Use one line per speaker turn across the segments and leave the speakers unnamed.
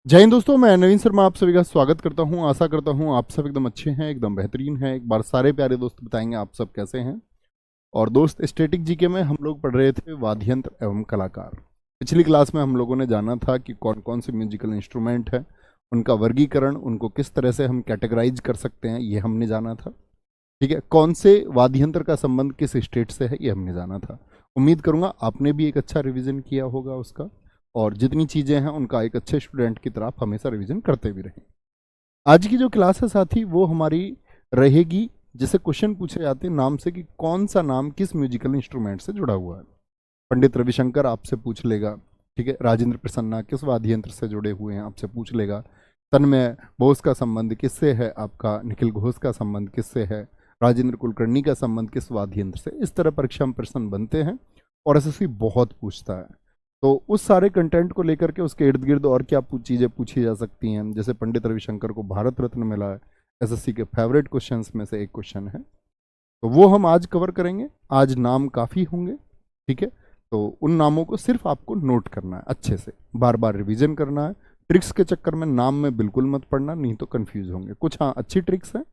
जय हिंद दोस्तों, मैं नवीन शर्मा आप सभी का स्वागत करता हूं। आशा करता हूं आप सब एकदम अच्छे हैं, एकदम बेहतरीन हैं। एक बार सारे प्यारे दोस्त बताएंगे आप सब कैसे हैं। और दोस्त, स्टैटिक जीके में हम लोग पढ़ रहे थे वाद्य यंत्र एवं कलाकार। पिछली क्लास में हम लोगों ने जाना था कि कौन कौन से म्यूजिकल इंस्ट्रूमेंट है, उनका वर्गीकरण, उनको किस तरह से हम कैटेगराइज कर सकते हैं, ये हमने जाना था। ठीक है, कौन से वाद्य यंत्र का संबंध किस स्टेट से है, ये हमने जाना था। उम्मीद करूंगा आपने भी एक अच्छा रिवीजन किया होगा उसका, और जितनी चीज़ें हैं उनका एक अच्छे स्टूडेंट की तरह आप हमेशा रिवीजन करते भी रहें। आज की जो क्लास है साथी, वो हमारी रहेगी, जैसे क्वेश्चन पूछे जाते हैं नाम से, कि कौन सा नाम किस म्यूजिकल इंस्ट्रूमेंट से जुड़ा हुआ है। पंडित रविशंकर आपसे पूछ लेगा, ठीक है। राजेंद्र प्रसन्ना किस वाद्य यंत्र से जुड़े हुए हैं, आपसे पूछ लेगा। तन्मय बोस का संबंध किससे है, आपका निखिल घोष का संबंध किससे है, राजेंद्र कुलकर्णी का संबंध किस वाद्य यंत्र से। इस तरह परीक्षा में प्रश्न बनते हैं और एसएससी बहुत पूछता है। तो उस सारे कंटेंट को लेकर के उसके इर्द गिर्द और क्या चीज़ें पूछी जा सकती हैं, जैसे पंडित रविशंकर को भारत रत्न मिला है, एसएससी के फेवरेट क्वेश्चंस में से एक क्वेश्चन है, तो वो हम आज कवर करेंगे। आज नाम काफ़ी होंगे, ठीक है। तो उन नामों को सिर्फ आपको नोट करना है, अच्छे से बार बार रिवीजन करना है। ट्रिक्स के चक्कर में नाम में बिल्कुल मत पढ़ना, नहीं तो कंफ्यूज होंगे। कुछ हाँ अच्छी ट्रिक्स हैं,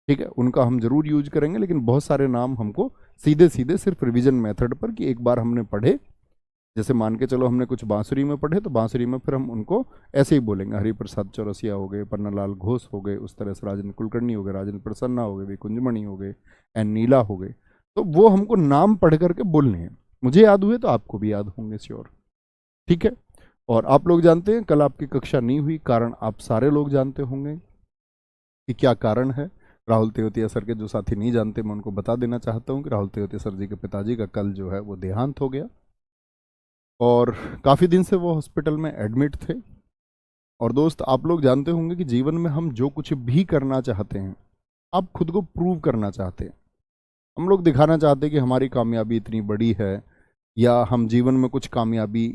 ठीक है, उनका हम जरूर यूज करेंगे, लेकिन बहुत सारे नाम हमको सीधे सीधे सिर्फ रिवीजन मेथड पर, कि एक बार हमने पढ़े, जैसे मान के चलो हमने कुछ बांसुरी में पढ़े, तो बांसुरी में फिर हम उनको ऐसे ही बोलेंगे, हरिप्रसाद चौरसिया हो गए, पन्नालाल घोष हो गए, उस तरह से राजेंद्र कुलकर्णी हो गए, राजेंद्र प्रसन्ना हो गए, कुंजमणि हो गए, एन नीला हो गए। तो वो हमको नाम पढ़ करके बोलने हैं। मुझे याद हुए तो आपको भी याद होंगे श्योर, ठीक है। और आप लोग जानते हैं, कल आपकी कक्षा नहीं हुई, कारण आप सारे लोग जानते होंगे कि क्या कारण है। राहुल तेवतिया सर के जो साथी नहीं जानते, मैं उनको बता देना चाहता हूँ कि राहुल तेवतिया सर जी के पिताजी का कल जो है वो देहांत हो गया, और काफ़ी दिन से वो हॉस्पिटल में एडमिट थे। और दोस्त, आप लोग जानते होंगे कि जीवन में हम जो कुछ भी करना चाहते हैं, आप खुद को प्रूव करना चाहते हैं, हम लोग दिखाना चाहते हैं कि हमारी कामयाबी इतनी बड़ी है, या हम जीवन में कुछ कामयाबी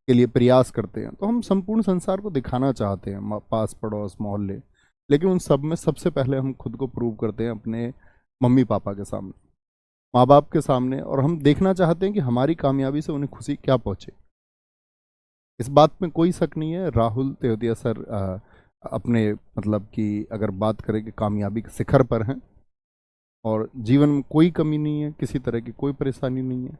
के लिए प्रयास करते हैं, तो हम संपूर्ण संसार को दिखाना चाहते हैं, पास पड़ोस मोहल्ले। लेकिन उन सब में सबसे पहले हम खुद को प्रूव करते हैं अपने मम्मी पापा के सामने, माँ बाप के सामने, और हम देखना चाहते हैं कि हमारी कामयाबी से उन्हें खुशी क्या पहुँचे। इस बात में कोई शक नहीं है, राहुल तेवतिया सर अपने मतलब कि अगर बात करें कि कामयाबी के शिखर पर हैं, और जीवन में कोई कमी नहीं है, किसी तरह की कोई परेशानी नहीं है।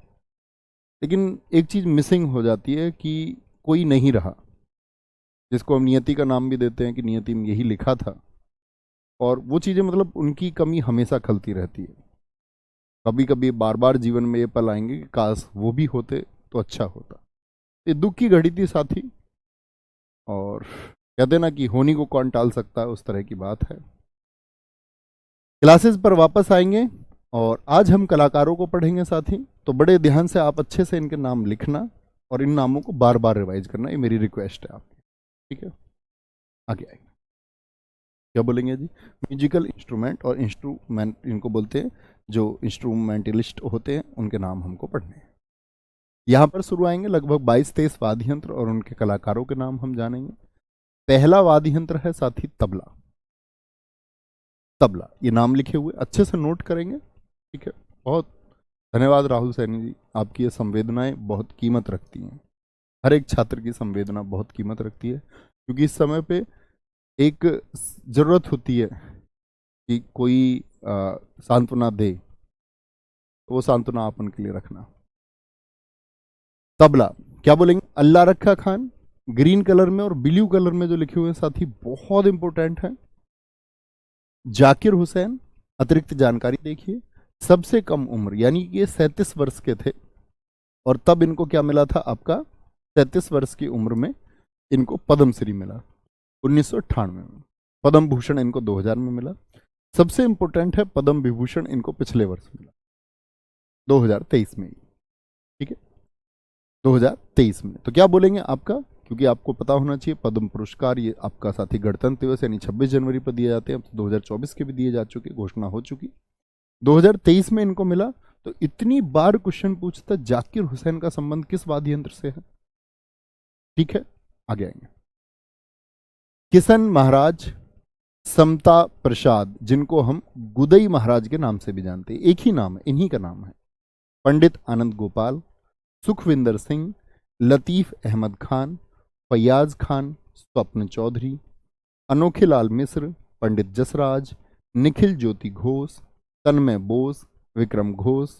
लेकिन एक चीज़ मिसिंग हो जाती है कि कोई नहीं रहा, जिसको हम नियति का नाम भी देते हैं कि नियति में यही लिखा था। और वो चीज़ें मतलब उनकी कमी हमेशा खलती रहती है। कभी कभी बार बार जीवन में ये पल आएंगे कि काश वो भी होते तो अच्छा होता। ये दुख की घड़ी थी साथी, और कहते ना कि होनी को कौन टाल सकता है, उस तरह की बात है। क्लासेस पर वापस आएंगे, और आज हम कलाकारों को पढ़ेंगे साथी। तो बड़े ध्यान से आप अच्छे से इनके नाम लिखना, और इन नामों को बार बार रिवाइज करना, ये मेरी रिक्वेस्ट है आपकी, ठीक है। आगे आएंगे, क्या बोलेंगे जी? म्यूजिकल इंस्ट्रूमेंट और इंस्ट्रूमेंट इनको बोलते हैं, जो इंस्ट्रूमेंटलिस्ट होते हैं उनके नाम हमको पढ़ने हैं। यहाँ पर शुरू आएंगे लगभग 22-23 वाद्य यंत्र, और उनके कलाकारों के नाम हम जानेंगे। पहला वाद्य यंत्र है साथी तबला। तबला, ये नाम लिखे हुए अच्छे से नोट करेंगे, ठीक है। बहुत धन्यवाद राहुल सैनी जी, आपकी ये संवेदनाएं बहुत कीमत रखती हैं। हर एक छात्र की संवेदना बहुत कीमत रखती है, क्योंकि इस समय पे एक जरूरत होती है कि कोई सांत्वना दे, तो वो सांत्वना आप उनके लिए रखना। तबला, क्या बोलेंगे? अल्लाह रखा खान, ग्रीन कलर में और ब्लू कलर में जो लिखे हुए हैं साथी, बहुत इंपॉर्टेंट है। जाकिर हुसैन, अतिरिक्त जानकारी देखिए, सबसे कम उम्र, यानी कि ये 37 वर्ष के थे, और तब इनको क्या मिला था आपका? 37 वर्ष की उम्र में इनको पद्मश्री मिला 1998 में। पद्म भूषण इनको 2000 में मिला। सबसे इंपॉर्टेंट है, पद्म विभूषण इनको पिछले वर्ष मिला 2023 में, ठीक है, 2023 में। तो क्या बोलेंगे आपका? क्योंकि आपको पता होना चाहिए, पद्म पुरस्कार ये आपका साथी गणतंत्र दिवस यानी 26 जनवरी पर दिए जाते हैं। अब 2024 के भी दिए जा चुके, घोषणा हो चुकी। 2023 में इनको मिला। तो इतनी बार क्वेश्चन पूछता, जाकिर हुसैन का संबंध किस वाद्य यंत्र से है, ठीक है। आगे आएंगे, किशन महाराज, समता प्रसाद, जिनको हम गुदई महाराज के नाम से भी जानते हैं, एक ही नाम है, इन्हीं का नाम है। पंडित आनंद गोपाल, सुखविंदर सिंह, लतीफ अहमद खान, फैयाज खान, स्वप्न चौधरी, अनोखे लाल मिश्र, पंडित जसराज, निखिल ज्योति घोष, तन्मय बोस, विक्रम घोष,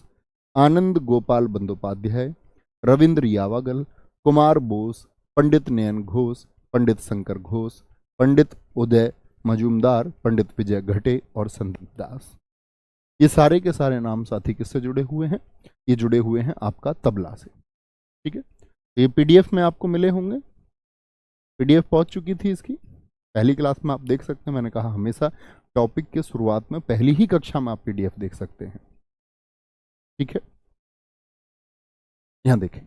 आनंद गोपाल बंदोपाध्याय, रविंद्र यावागल, कुमार बोस, पंडित नयन घोष, पंडित शंकर घोष, पंडित उदय मजूमदार, पंडित विजय घटे और संदीप दास। ये सारे के सारे नाम साथी किससे जुड़े हुए हैं? ये जुड़े हुए हैं आपका तबला से। ठीक है, ये पीडीएफ में आपको मिले होंगे, पीडीएफ पहुंच चुकी थी इसकी पहली क्लास में, आप देख सकते हैं। मैंने कहा हमेशा टॉपिक के शुरुआत में पहली ही कक्षा में आप पीडीएफ देख सकते हैं। ठीक है, यहां देखें,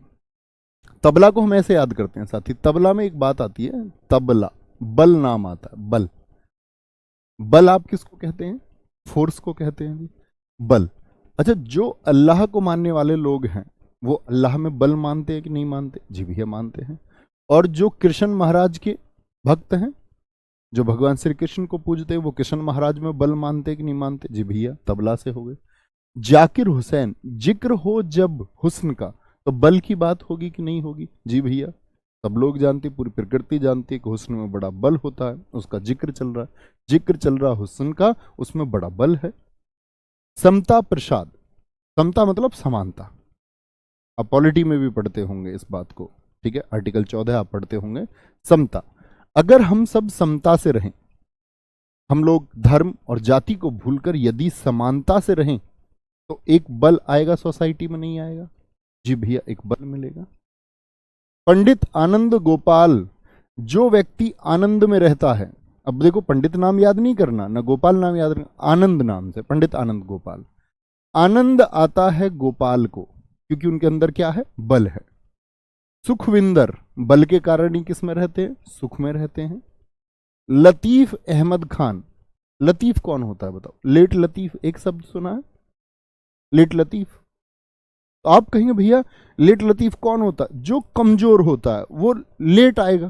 तबला को हम ऐसे याद करते हैं साथी। तबला में एक बात आती है, तबला बल नाम आता है, बल। बल आप किसको कहते हैं? फोर्स को कहते हैं जी, बल। अच्छा, जो अल्लाह को मानने वाले लोग हैं वो अल्लाह में बल मानते हैं कि नहीं मानते? जी भैया मानते हैं। और जो कृष्ण महाराज के भक्त हैं, जो भगवान श्री कृष्ण को पूजते हैं, वो कृष्ण महाराज में बल मानते हैं कि नहीं मानते? जी भैया, तबला से हो गए। जाकिर हुसैन, जिक्र हो जब हुस्न का तो बल की बात होगी कि नहीं होगी? जी भैया, सब लोग जानते, पूरी प्रकृति जानती है कि हुस्न में बड़ा बल होता है, उसका जिक्र चल रहा है, जिक्र चल रहा हुस्न का, उसमें बड़ा बल है। समता प्रसाद, समता मतलब समानता, आप पॉलिटी में भी पढ़ते होंगे इस बात को। ठीक है, आर्टिकल 14 आप पढ़ते होंगे, समता। अगर हम सब समता से रहें, हम लोग धर्म और जाति को भूलकर यदि समानता से रहें, तो एक बल आएगा सोसाइटी में, नहीं आएगा? जी भैया, एक बल मिलेगा। पंडित आनंद गोपाल, जो व्यक्ति आनंद में रहता है, अब देखो पंडित नाम याद नहीं करना, ना गोपाल नाम याद करना, आनंद नाम से, पंडित आनंद गोपाल। आनंद आता है गोपाल को, क्योंकि उनके अंदर क्या है? बल है। सुखविंदर, बल के कारण ही किस में रहते हैं? सुख में रहते हैं। लतीफ अहमद खान, लतीफ कौन होता है बताओ? लेट लतीफ, एक शब्द सुना है लेट लतीफ? तो आप कहेंगे भैया लेट लतीफ कौन होता है? जो कमजोर होता है वो लेट आएगा,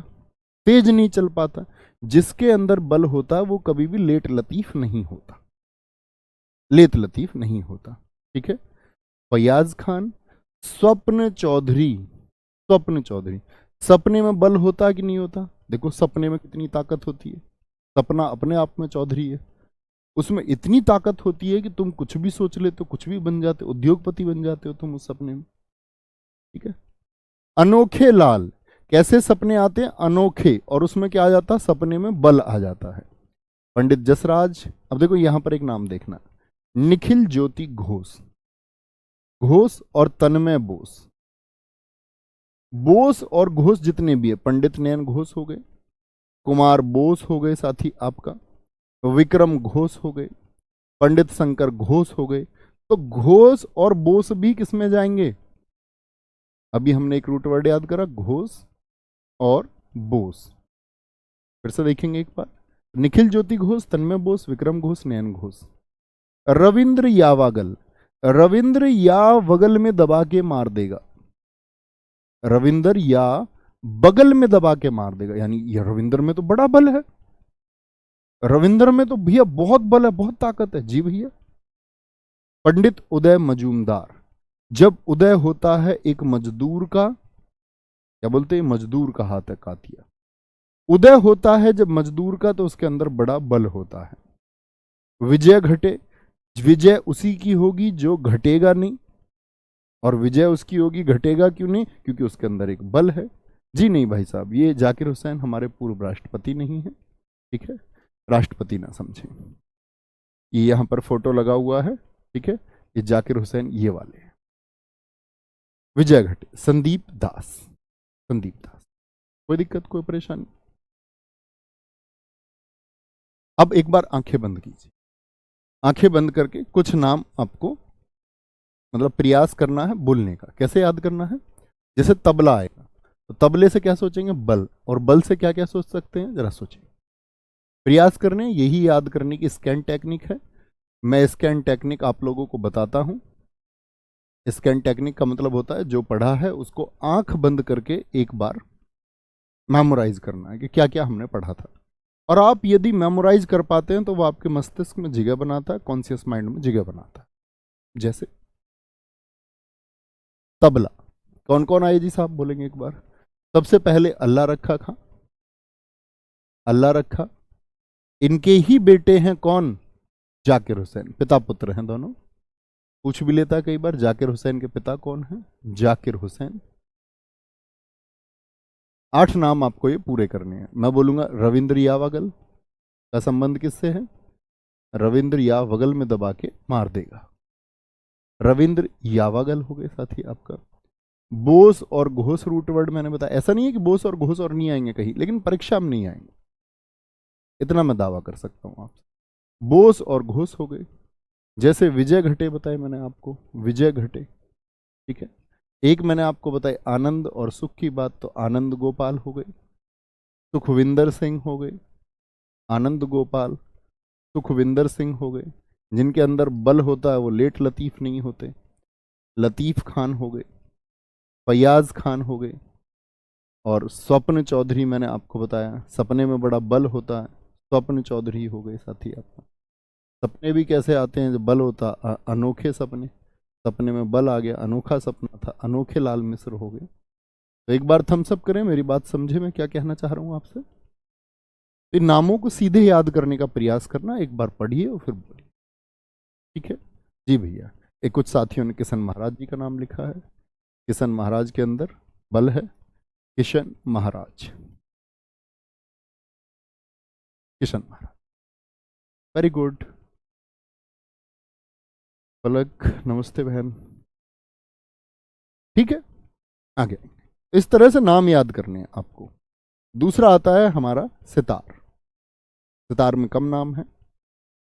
तेज नहीं चल पाता। जिसके अंदर बल होता है वो कभी भी लेट लतीफ नहीं होता, लेट लतीफ नहीं होता। ठीक है, फैयाज खान, स्वप्न चौधरी, स्वप्न चौधरी, सपने में बल होता है कि नहीं होता? देखो सपने में कितनी ताकत होती है, सपना अपने आप में चौधरी है, उसमें इतनी ताकत होती है कि तुम कुछ भी सोच लेते हो, कुछ भी बन जाते हो, उद्योगपति बन जाते हो तुम उस सपने में। ठीक है, अनोखे लाल, कैसे सपने आते हैं? अनोखे, और उसमें क्या आ जाता है? सपने में बल आ जाता है। पंडित जसराज, अब देखो यहां पर एक नाम देखना, निखिल ज्योति घोष, घोष और तन्मय बोस, बोस और घोष जितने भी है, पंडित नयन घोष हो गए, कुमार बोस हो गए साथी आपका, विक्रम घोष हो गए, पंडित शंकर घोष हो गए। तो घोष और बोस भी किसमें जाएंगे? अभी हमने एक रूट वर्ड याद करा, घोष और बोस। फिर से देखेंगे एक बार, निखिल ज्योति घोष, तन्मय बोस, विक्रम घोष, नयन घोष। रविंद्र यावागल, रविंद्र या वगल में दबा के मार देगा, रविंद्र या बगल में दबा के मार देगा, यानी ये रविंद्र में तो बड़ा बल है, रविंद्र में तो भैया बहुत बल है, बहुत ताकत है। जी भैया। पंडित उदय मजूमदार, जब उदय होता है एक मजदूर का, क्या बोलते हैं, मजदूर का हाथ है कातिया, उदय होता है जब मजदूर का, तो उसके अंदर बड़ा बल होता है। विजय घटे, विजय उसी की होगी जो घटेगा नहीं, और विजय उसकी होगी घटेगा क्यों नहीं? क्योंकि उसके अंदर एक बल है। जी नहीं भाई साहब, ये जाकिर हुसैन हमारे पूर्व राष्ट्रपति नहीं है। ठीक है, राष्ट्रपति ना समझें, ये यहां पर फोटो लगा हुआ है। ठीक है, ये जाकिर हुसैन ये वाले हैं। विजय घटे, संदीप दास, संदीप दास, कोई दिक्कत, कोई परेशानी? अब एक बार आंखें बंद कीजिए, आंखें बंद करके कुछ नाम आपको मतलब प्रयास करना है बोलने का। कैसे याद करना है? जैसे तबला आएगा तो तबले से क्या सोचेंगे? बल, और बल से क्या क्या सोच सकते हैं, जरा सोचें, प्रयास करने, यही याद करने की स्कैन टेक्निक है। मैं स्कैन टेक्निक आप लोगों को बताता हूं। स्कैन टेक्निक का मतलब होता है जो पढ़ा है उसको आंख बंद करके एक बार मेमोराइज करना है कि क्या क्या हमने पढ़ा था। और आप यदि मेमोराइज कर पाते हैं तो वो आपके मस्तिष्क में जगह बनाता है, कॉन्शियस माइंड में जगह बनाता है। जैसे तबला, कौन कौन आए जी साहब, बोलेंगे एक बार? सबसे पहले अल्लाह रखा खां, अल्लाह रखा। इनके ही बेटे हैं कौन? जाकिर हुसैन, पिता पुत्र हैं दोनों। पूछ भी लेता कई बार, जाकिर हुसैन के पिता कौन हैं? जाकिर हुसैन। 8 नाम आपको ये पूरे करने हैं। मैं बोलूंगा रविंद्र यावागल का संबंध किससे है? रविंद्र यावगल में दबा के मार देगा। रविंद्र यावागल हो गए साथी आपका। बोस और घोष रूट वर्ड मैंने बताया, ऐसा नहीं है कि बोस और घोष और नहीं आएंगे कहीं, लेकिन परीक्षा में नहीं आएंगे, इतना मैं दावा कर सकता हूं आपसे। बोस और घोष हो गए। जैसे विजय घटे बताए मैंने आपको, विजय घटे, ठीक है। एक मैंने आपको बताई आनंद और सुख की बात, तो आनंद गोपाल हो गए। सुखविंदर सिंह हो गए, आनंद गोपाल सुखविंदर सिंह हो गए। जिनके अंदर बल होता है वो लेट लतीफ नहीं होते। लतीफ खान हो गए, फैयाज खान हो गए। और स्वप्न चौधरी मैंने आपको बताया, सपने में बड़ा बल होता है, स्वप्न चौधरी हो गए साथी आपका। सपने भी कैसे आते हैं जब बल होता, अनोखे सपने, सपने में बल आ गया, अनोखा सपना था, अनोखे लाल मिश्र हो गए। तो एक बार थम्स अप करें, मेरी बात समझे मैं क्या कहना चाह रहा हूं आपसे। इन नामों को सीधे याद करने का प्रयास करना, एक बार पढ़िए और फिर बोलिए, ठीक है जी भैया। एक कुछ साथियों ने किशन महाराज जी का नाम लिखा है। किशन महाराज के अंदर बल है, किशन महाराज, किशन महाराज, वेरी गुड। पलक नमस्ते बहन, ठीक है। आगे इस तरह से नाम याद करने हैं आपको। दूसरा आता है हमारा सितार। सितार में कम नाम है।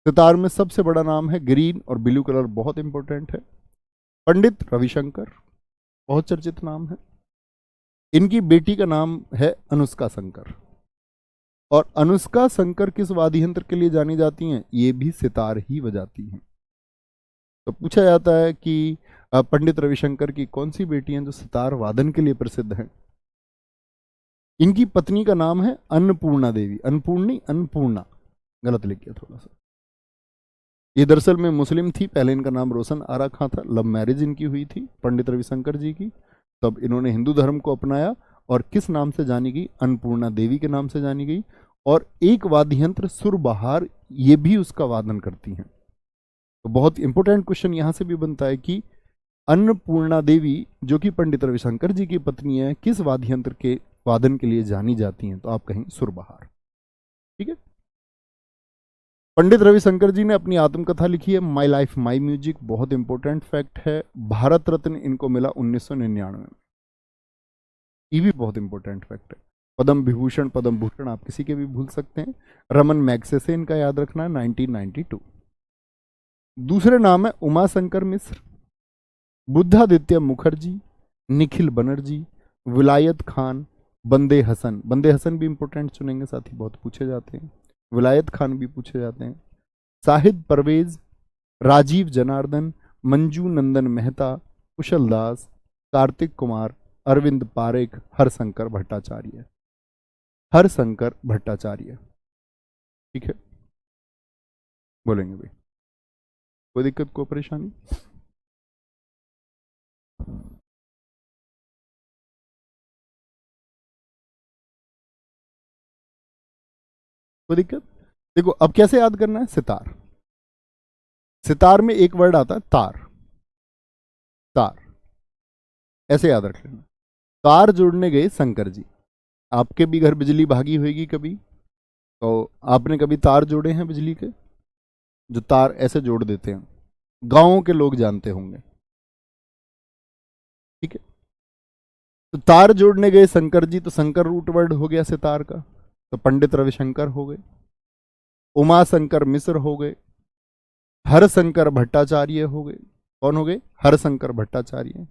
सितार में सबसे बड़ा नाम है, ग्रीन और ब्लू कलर बहुत इंपॉर्टेंट है, पंडित रविशंकर, बहुत चर्चित नाम है। इनकी बेटी का नाम है अनुष्का शंकर। और अनुष्का शंकर किस वाद्य यंत्र के लिए जानी जाती हैं? ये भी सितार ही बजाती हैं। तो पूछा जाता है कि पंडित रविशंकर की कौन सी बेटी हैं जो सितार वादन के लिए प्रसिद्ध हैं? इनकी पत्नी का नाम है अन्नपूर्णा देवी। अन्नपूर्णी, अन्नपूर्णा गलत लिख गया थोड़ा सा। ये दरअसल में मुस्लिम थी, पहले इनका नाम रोशन आरा खां था। लव मैरिज इनकी हुई थी पंडित रविशंकर जी की, तब इन्होंने हिंदू धर्म को अपनाया और किस नाम से जानी गई? अन्नपूर्णा देवी के नाम से जानी गई। और एक वाद्य यंत्र सुरबहार, ये भी उसका वादन करती हैं। तो बहुत इंपॉर्टेंट क्वेश्चन यहां से भी बनता है कि अन्नपूर्णा देवी जो कि पंडित रविशंकर जी की पत्नी है, किस वाद्य यंत्र के वादन के लिए जानी जाती हैं? तो आप कहेंगे सुरबहार, ठीक है। पंडित रविशंकर जी ने अपनी आत्मकथा लिखी है, माई लाइफ माई म्यूजिक, बहुत इंपॉर्टेंट फैक्ट है। भारत रत्न इनको मिला 1999 में, ये भी बहुत इंपॉर्टेंट फैक्ट है। पद्म विभूषण, पद्म भूषण आप किसी के भी भूल सकते हैं। रमन मैग्सेसे इनका याद रखना है, 1992। दूसरे नाम है उमाशंकर मिश्र, बुद्धादित्य मुखर्जी, निखिल बनर्जी, विलायत खान, बंदे हसन। बंदे हसन भी इंपॉर्टेंट चुनेंगे साथी, बहुत पूछे जाते हैं। विलायत खान भी पूछे जाते हैं। साहिद परवेज, राजीव जनार्दन, मंजू नंदन मेहता, कुशल दास, कार्तिक कुमार, अरविंद पारेख, हरशंकर भट्टाचार्य। हरशंकर भट्टाचार्य, ठीक है, बोलेंगे भाई, कोई दिक्कत कोई परेशानी? कोई दिक्कत? देखो अब कैसे याद करना है। सितार, सितार में एक वर्ड आता है तार, तार ऐसे याद रख लेना। तार जोड़ने गए शंकर जी। आपके भी घर बिजली भागी होगी कभी, तो आपने कभी तार जोड़े हैं बिजली के? जो तार ऐसे जोड़ देते हैं, गांवों के लोग जानते होंगे, ठीक है। तो तार जोड़ने गए शंकर जी, तो शंकर रूट वर्ड हो गया सितार का, तो पंडित रविशंकर हो गए। उमा शंकर मिश्र हो गए। हरशंकर भट्टाचार्य हो गए। कौन हो गए? हरशंकर भट्टाचार्य।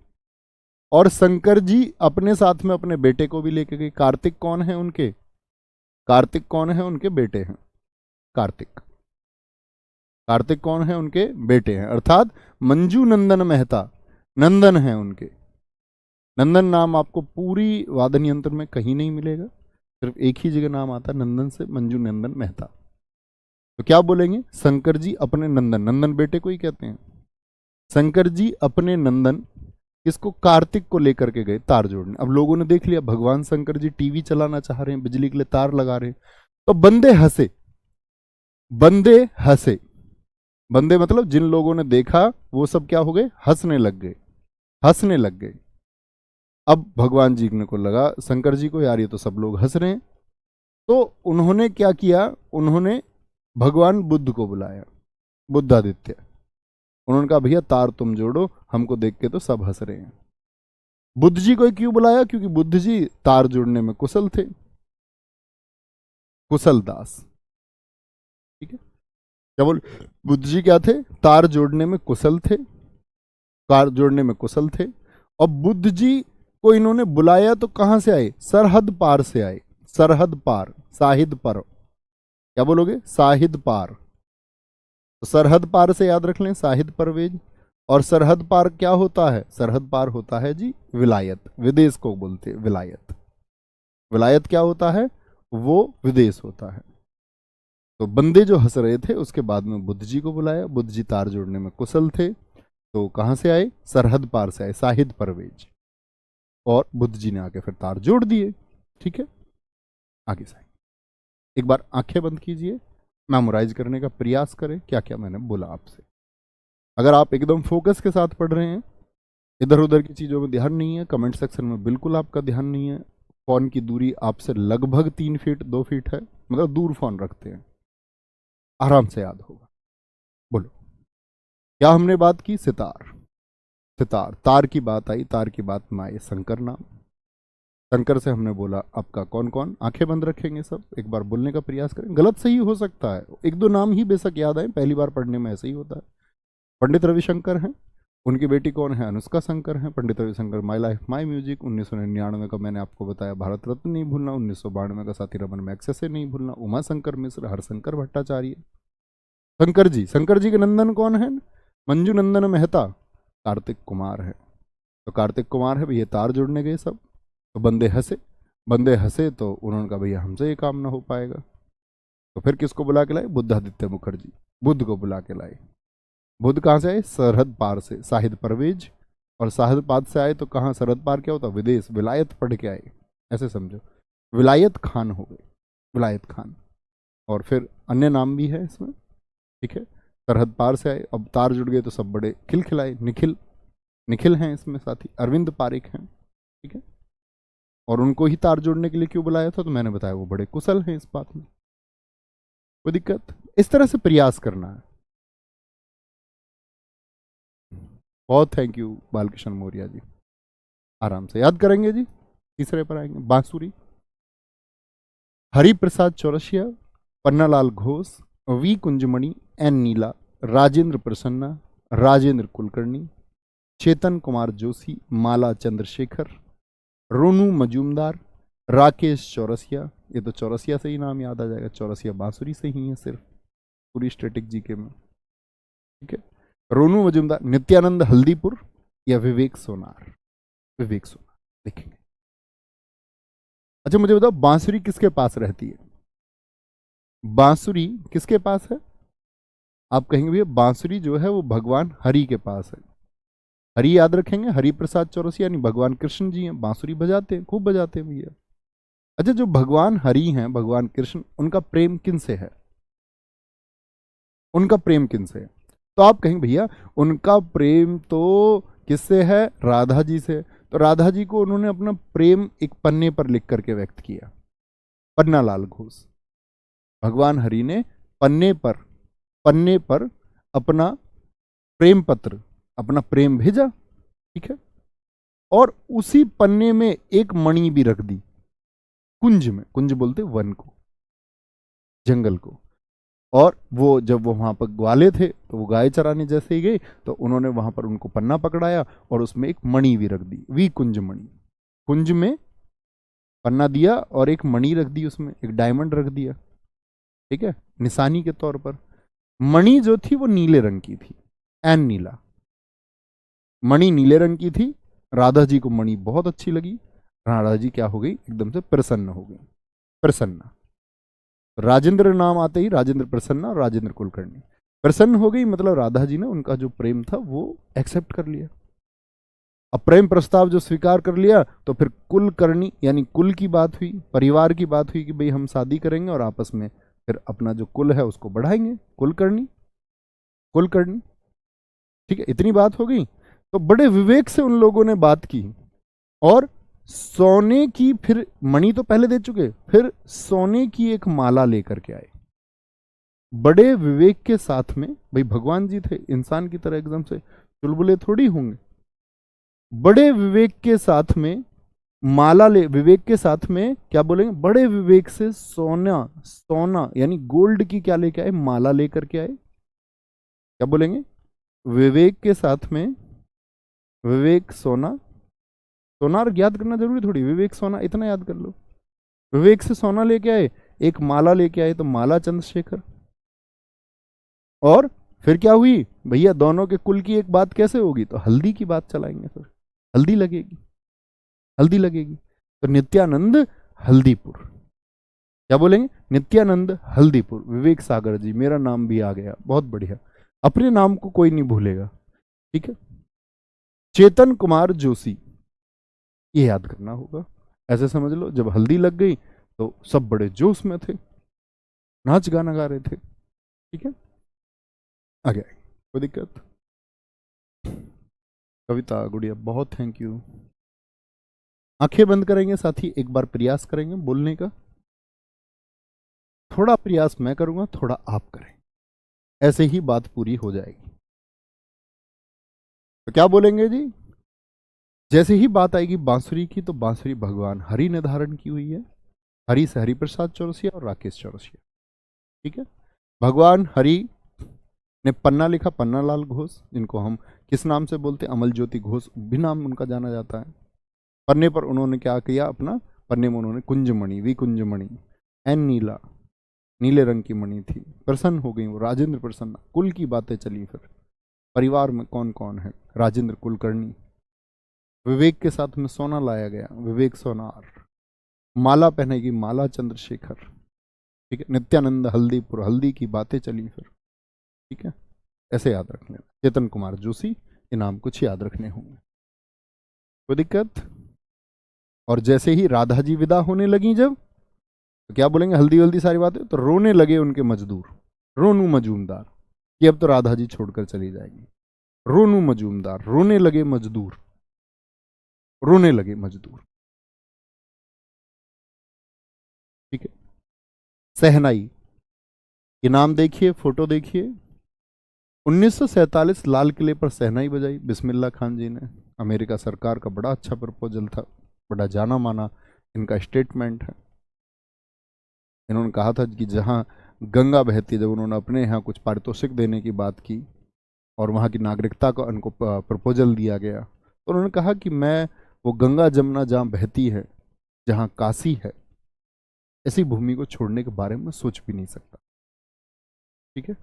और शंकर जी अपने साथ में अपने बेटे को भी लेके गए। कार्तिक कौन है उनके? कार्तिक कौन है उनके? बेटे हैं कार्तिक। कार्तिक कौन है? उनके बेटे हैं, अर्थात मंजू नंदन मेहता नंदन है उनके। नंदन नाम आपको पूरी वादन यंत्र में कहीं नहीं मिलेगा, सिर्फ एक ही जगह नाम आता है नंदन से, मंजू नंदन मेहता। तो क्या बोलेंगे? शंकर जी अपने नंदन, नंदन बेटे को ही कहते हैं। शंकर जी अपने नंदन किसको, कार्तिक को लेकर के गए तार जोड़ने। अब लोगों ने देख लिया भगवान शंकर जी टीवी चलाना चाह रहे हैं, बिजली के लिए तार लगा रहे हैं, तो बंदे हंसे, बंदे हंसे, बंदे मतलब जिन लोगों ने देखा वो सब क्या हो गए, हंसने लग गए, हंसने लग गए। अब भगवान जी को लगा, शंकर जी को, यार ये तो सब लोग हंस रहे हैं, तो उन्होंने क्या किया, उन्होंने भगवान बुद्ध को बुलाया, बुद्धादित्य। उन्होंने कहा भैया तार तुम जोड़ो, हमको देख के तो सब हंस रहे हैं। बुद्ध जी को क्यों बुलाया, क्योंकि बुद्ध जी तार जोड़ने में कुशल थे, कुशल दास। ठीक है, क्या बोल, बुद्ध जी क्या थे, तार जोड़ने में कुशल थे, तार जोड़ने में कुशल थे। और बुद्ध जी को इन्होंने बुलाया तो कहां से आए, सरहद पार से आए, सरहद पार, साहिद पर, क्या बोलोगे, साहिद पार। तो सरहद पार से याद रख लें, साहिद परवेज। और सरहद पार क्या होता है, सरहद पार होता है जी विलायत, विदेश को बोलते हैं विलायत। विलायत क्या होता है, वो विदेश होता है। तो बंदे जो हंस रहे थे, उसके बाद में बुद्ध जी को बुलाया, बुद्ध जी तार जोड़ने में कुशल थे, तो कहां से आए, सरहद पार से आए, साहिद परवेज। और बुद्ध जी ने आके फिर तार जोड़ दिए। ठीक है, आगे से एक बार आंखें बंद कीजिए, मेमोराइज करने का प्रयास करें क्या क्या मैंने बोला आपसे। अगर आप एकदम फोकस के साथ पढ़ रहे हैं, इधर उधर की चीज़ों में ध्यान नहीं है, कमेंट सेक्शन में बिल्कुल आपका ध्यान नहीं है, फ़ोन की दूरी आपसे लगभग 3 फीट 2 फीट है, मतलब दूर फ़ोन रखते हैं, आराम से याद होगा। बोलो क्या हमने बात की, सितार, सितार, तार की बात आई, तार की बात में आए शंकर नाम। शंकर से हमने बोला आपका कौन कौन, आंखें बंद रखेंगे सब, एक बार बोलने का प्रयास करें, गलत सही हो सकता है, एक दो नाम ही बेशक याद आए, पहली बार पढ़ने में ऐसे ही होता है। पंडित रविशंकर हैं, उनकी बेटी कौन है, अनुष्का शंकर हैं। Pandit Ravishankar my life my music 1999 का मैंने आपको बताया, भारत रत्न नहीं भूलना, 1992 का साथी रमन मैक्सेस से नहीं भूलना, उमा शंकर मिश्र, हरशंकर भट्टाचार्य। शंकर जी के नंदन कौन है, मंजू नंदन मेहता, कार्तिक कुमार है। तो कार्तिक कुमार है भैया, तार जोड़ने गए सब, तो बंदे हंसे, बंदे हंसे तो उन्होंने कहा भैया हमसे ये काम ना हो पाएगा। तो फिर किसको बुला के लाए, बुद्धादित्य मुखर्जी, बुद्ध को बुला के लाए। बुद्ध कहाँ से आए, सरहद पार से, साहिद परवेज। और साहिद पार से आए तो कहाँ, सरहद पार क्या होता, विदेश, विलायत पढ़ के आए, ऐसे समझो, विलायत खान हो गए, विलायत खान। और फिर अन्य नाम भी है इसमें। ठीक है, सरहद पार से आए, अब तार जुड़ गए तो सब बड़े खिलखिलाए, निखिल, निखिल हैं इसमें साथी, अरविंद पारिक हैं। ठीक है, और उनको ही तार जोड़ने के लिए क्यों बुलाया था, तो मैंने बताया वो बड़े कुशल हैं इस बात में, कोई दिक्कत। इस तरह से प्रयास करना है। बहुत थैंक यू बालकृष्ण मौर्य जी, आराम से याद करेंगे जी। तीसरे पर आएंगे, बांसुरी, हरि प्रसाद चौरसिया, पन्नालाल घोष, वी कुंजमणि, एन नीला, राजेंद्र प्रसन्ना, राजेंद्र कुलकर्णी, चेतन कुमार जोशी, माला चंद्रशेखर, रोनू मजूमदार, राकेश चौरसिया। ये तो चौरसिया से ही नाम याद आ जाएगा, चौरसिया बांसुरी से ही है सिर्फ पूरी स्टैटिक जीके में। ठीक है, रोनू मजूमदार, नित्यानंद हल्दीपुर या विवेक सोनार, विवेक सोनार देखेंगे। अच्छा मुझे बताओ बांसुरी किसके पास रहती है, बांसुरी किसके पास है, आप कहेंगे भैया बांसुरी जो है वो भगवान हरि के पास है। हरि याद रखेंगे, हरि प्रसाद चौरसिया यानी भगवान कृष्ण जी हैं, बांसुरी बजाते हैं, खूब बजाते हैं भैया। अच्छा जो भगवान हरि हैं, भगवान कृष्ण, उनका प्रेम किन से है, उनका प्रेम किन से है, तो आप कहेंगे भैया उनका प्रेम तो किससे है, राधा जी से। तो राधा जी को उन्होंने अपना प्रेम एक पन्ने पर लिख करके व्यक्त किया, पन्नालाल घोष। भगवान हरि ने पन्ने पर अपना प्रेम पत्र, अपना प्रेम भेजा। ठीक है, और उसी पन्ने में एक मणि भी रख दी, कुंज में, कुंज बोलते वन को, जंगल को। और वो जब वो वहां पर ग्वाले थे तो वो गाय चराने जैसे ही गए तो उन्होंने वहां पर उनको पन्ना पकड़ाया और उसमें एक मणि भी रख दी, वी कुंज मणि। कुंज में पन्ना दिया और एक मणि रख दी, उसमें एक डायमंड रख दिया। ठीक है, निशानी के तौर पर। मणि जो थी वो नीले रंग की थी, एन नीला, मणि नीले रंग की थी। राधा जी को मणि बहुत अच्छी लगी, राधा जी क्या हो गई, एकदम से प्रसन्न हो गई, प्रसन्ना। राजेंद्र नाम आते ही राजेंद्र प्रसन्ना और राजेंद्र कुलकर्णी, प्रसन्न हो गई, मतलब राधा जी ने उनका जो प्रेम था वो एक्सेप्ट कर लिया। अब प्रेम प्रस्ताव जो स्वीकार कर लिया तो फिर कुल करनी यानी कुल की बात हुई, परिवार की बात हुई कि भाई हम शादी करेंगे और आपस में फिर अपना जो कुल है उसको बढ़ाएंगे। कुल करनी, कुल करनी, ठीक है, इतनी बात हो गई। तो बड़े विवेक से उन लोगों ने बात की और सोने की, फिर मणि तो पहले दे चुके, फिर सोने की एक माला लेकर के आए बड़े विवेक के साथ में। भाई भगवान जी थे, इंसान की तरह एकदम से चुलबुले थोड़ी होंगे। बड़े विवेक के साथ में माला ले, विवेक के साथ में क्या बोलेंगे, बड़े विवेक से सोना, सोना यानी गोल्ड की क्या लेके आए, माला लेकर के आए। क्या बोलेंगे, विवेक के साथ में, विवेक सोना, सोना याद करना जरूरी थोड़ी, विवेक सोना इतना याद कर लो। विवेक से सोना लेके आए, एक माला लेके आए, तो माला चंद्रशेखर। और फिर क्या हुई भैया, दोनों के कुल की एक बात कैसे होगी, तो हल्दी की बात चलाएंगे, फिर हल्दी लगेगी, हल्दी लगेगी। तो नित्यानंद हल्दीपुर, क्या बोलेंगे, नित्यानंद हल्दीपुर। विवेक सागर जी, मेरा नाम भी आ गया, बहुत बढ़िया, अपने नाम को कोई नहीं भूलेगा, ठीक है। चेतन कुमार जोशी, ये याद करना होगा। ऐसे समझ लो जब हल्दी लग गई तो सब बड़े जोश में थे, नाच गाना गा रहे थे, ठीक है। आगे कोई दिक्कत। कविता गुड़िया बहुत थैंक यू। आंखें बंद करेंगे साथी, एक बार प्रयास करेंगे बोलने का। थोड़ा प्रयास मैं करूंगा, थोड़ा आप करें, ऐसे ही बात पूरी हो जाएगी। तो क्या बोलेंगे जी, जैसे ही बात आएगी बांसुरी की, तो बांसुरी भगवान हरि ने धारण की हुई है। हरि से हरिप्रसाद चौरसिया और राकेश चौरसिया, ठीक है। भगवान हरि ने पन्ना लिखा, पन्ना लाल घोष, जिनको हम किस नाम से बोलते हैं, अमल ज्योति घोष भी नाम उनका जाना जाता है। पन्ने पर उन्होंने क्या किया, अपना पन्ने में उन्होंने कुंजमणि, वी कुंजमणि, एन नीला, नीले रंग की मणि थी। प्रसन्न हो गई वो, राजेंद्र प्रसन्न। कुल की बातें चली, फिर परिवार में कौन कौन है, राजेंद्र कुलकर्णी। विवेक के साथ में सोना लाया गया, विवेक सोनार। माला पहनेगी, माला चंद्रशेखर, ठीक है। नित्यानंद हल्दीपुर, हल्दी की बातें चली फिर, ठीक है। ऐसे याद रख लेना। चेतन कुमार जोशी, ये नाम कुछ याद रखने होंगे, कोई दिक्कत। और जैसे ही राधा जी विदा होने लगी जब, तो क्या बोलेंगे, हल्दी हल्दी सारी बातें, तो रोने लगे उनके मजदूर, रोनू मजूमदार, कि अब तो राधा जी छोड़कर चली जाएगी। रोनू मजूमदार, रोने लगे मजदूर, रोने लगे मजदूर, ठीक है। सहनाई, ये नाम देखिए, फोटो देखिए। 1947 लाल किले पर सहनाई बजाई बिस्मिल्लाह खान जी ने। अमेरिका सरकार का बड़ा अच्छा प्रपोजल था, बड़ा जाना माना इनका स्टेटमेंट है। इन्होंने कहा था कि जहां गंगा बहती है, जब उन्होंने अपने यहाँ कुछ पारितोषिक देने की बात की और वहाँ की नागरिकता को उनको प्रपोजल दिया गया, तो उन्होंने कहा कि मैं वो गंगा जमुना जहाँ बहती है, जहाँ काशी है, ऐसी भूमि को छोड़ने के बारे में सोच भी नहीं सकता, ठीक है।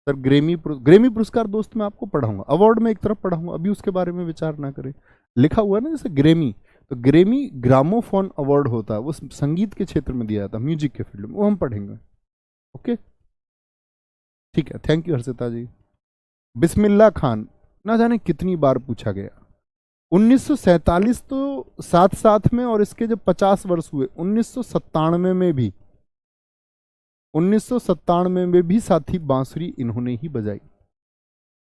सर ग्रेमी पुरस्कार दोस्त मैं आपको पढ़ाऊंगा, अवार्ड में एक तरफ पढ़ाऊंगा, अभी उसके बारे में विचार ना करें। लिखा हुआ है ना जैसे ग्रेमी, तो ग्रेमी ग्रामोफोन अवार्ड होता है, वो संगीत के क्षेत्र में दिया जाता है, म्यूजिक के फील्ड में, वो हम पढ़ेंगे, ओके, ठीक है। थैंक यू हर्षिता जी। बिस्मिल्लाह खान, ना जाने कितनी बार पूछा गया। 1947 तो साथ साथ में, और इसके जब 50 वर्ष हुए 1997 में भी, 1997 में भी साथी बांसुरी इन्होंने ही बजाई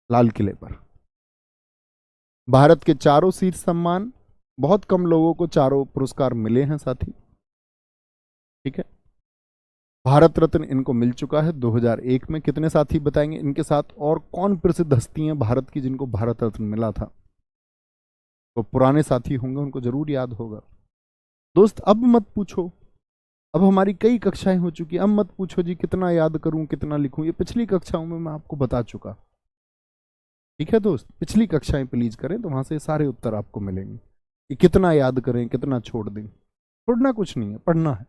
लाल किले पर। भारत के चारों शीर्ष सम्मान, बहुत कम लोगों को चारों पुरस्कार मिले हैं साथी, ठीक है। भारत रत्न इनको मिल चुका है 2001 में। कितने साथी बताएंगे इनके साथ और कौन प्रसिद्ध हस्ती हैं भारत की जिनको भारत रत्न मिला था, तो पुराने साथी होंगे, उनको जरूर याद होगा। दोस्त अब मत पूछो, अब हमारी कई कक्षाएं हो चुकी, अब मत पूछो जी कितना याद करूं कितना लिखूं, ये पिछली कक्षाओं में मैं आपको बता चुका, ठीक है दोस्त। पिछली कक्षाएं प्लीज करें, तो वहां से सारे उत्तर आपको मिलेंगे कि कितना याद करें कितना छोड़ दें। छोड़ना कुछ नहीं है, पढ़ना है।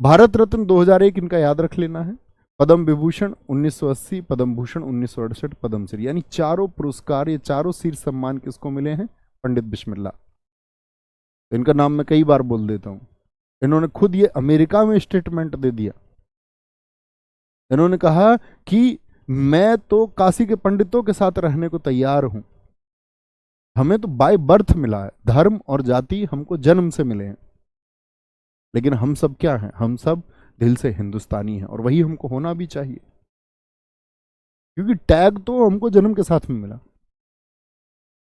भारत रत्न 2001 इनका याद रख लेना है। पद्म विभूषण 1980, पद्म भूषण 1968, पद्मश्री, यानी चारों पुरस्कार, ये चारों शीर्ष सम्मान किसको मिले हैं, पंडित बिस्मिल्लाह। तो इनका नाम मैं कई बार बोल देता हूं, इन्होंने खुद ये अमेरिका में स्टेटमेंट दे दिया। इन्होंने कहा कि मैं तो काशी के पंडितों के साथ रहने को तैयार हूं, हमें तो बाय बर्थ मिला है, धर्म और जाति हमको जन्म से मिले हैं, लेकिन हम सब क्या हैं, हम सब दिल से हिंदुस्तानी हैं, और वही हमको होना भी चाहिए, क्योंकि टैग तो हमको जन्म के साथ में मिला।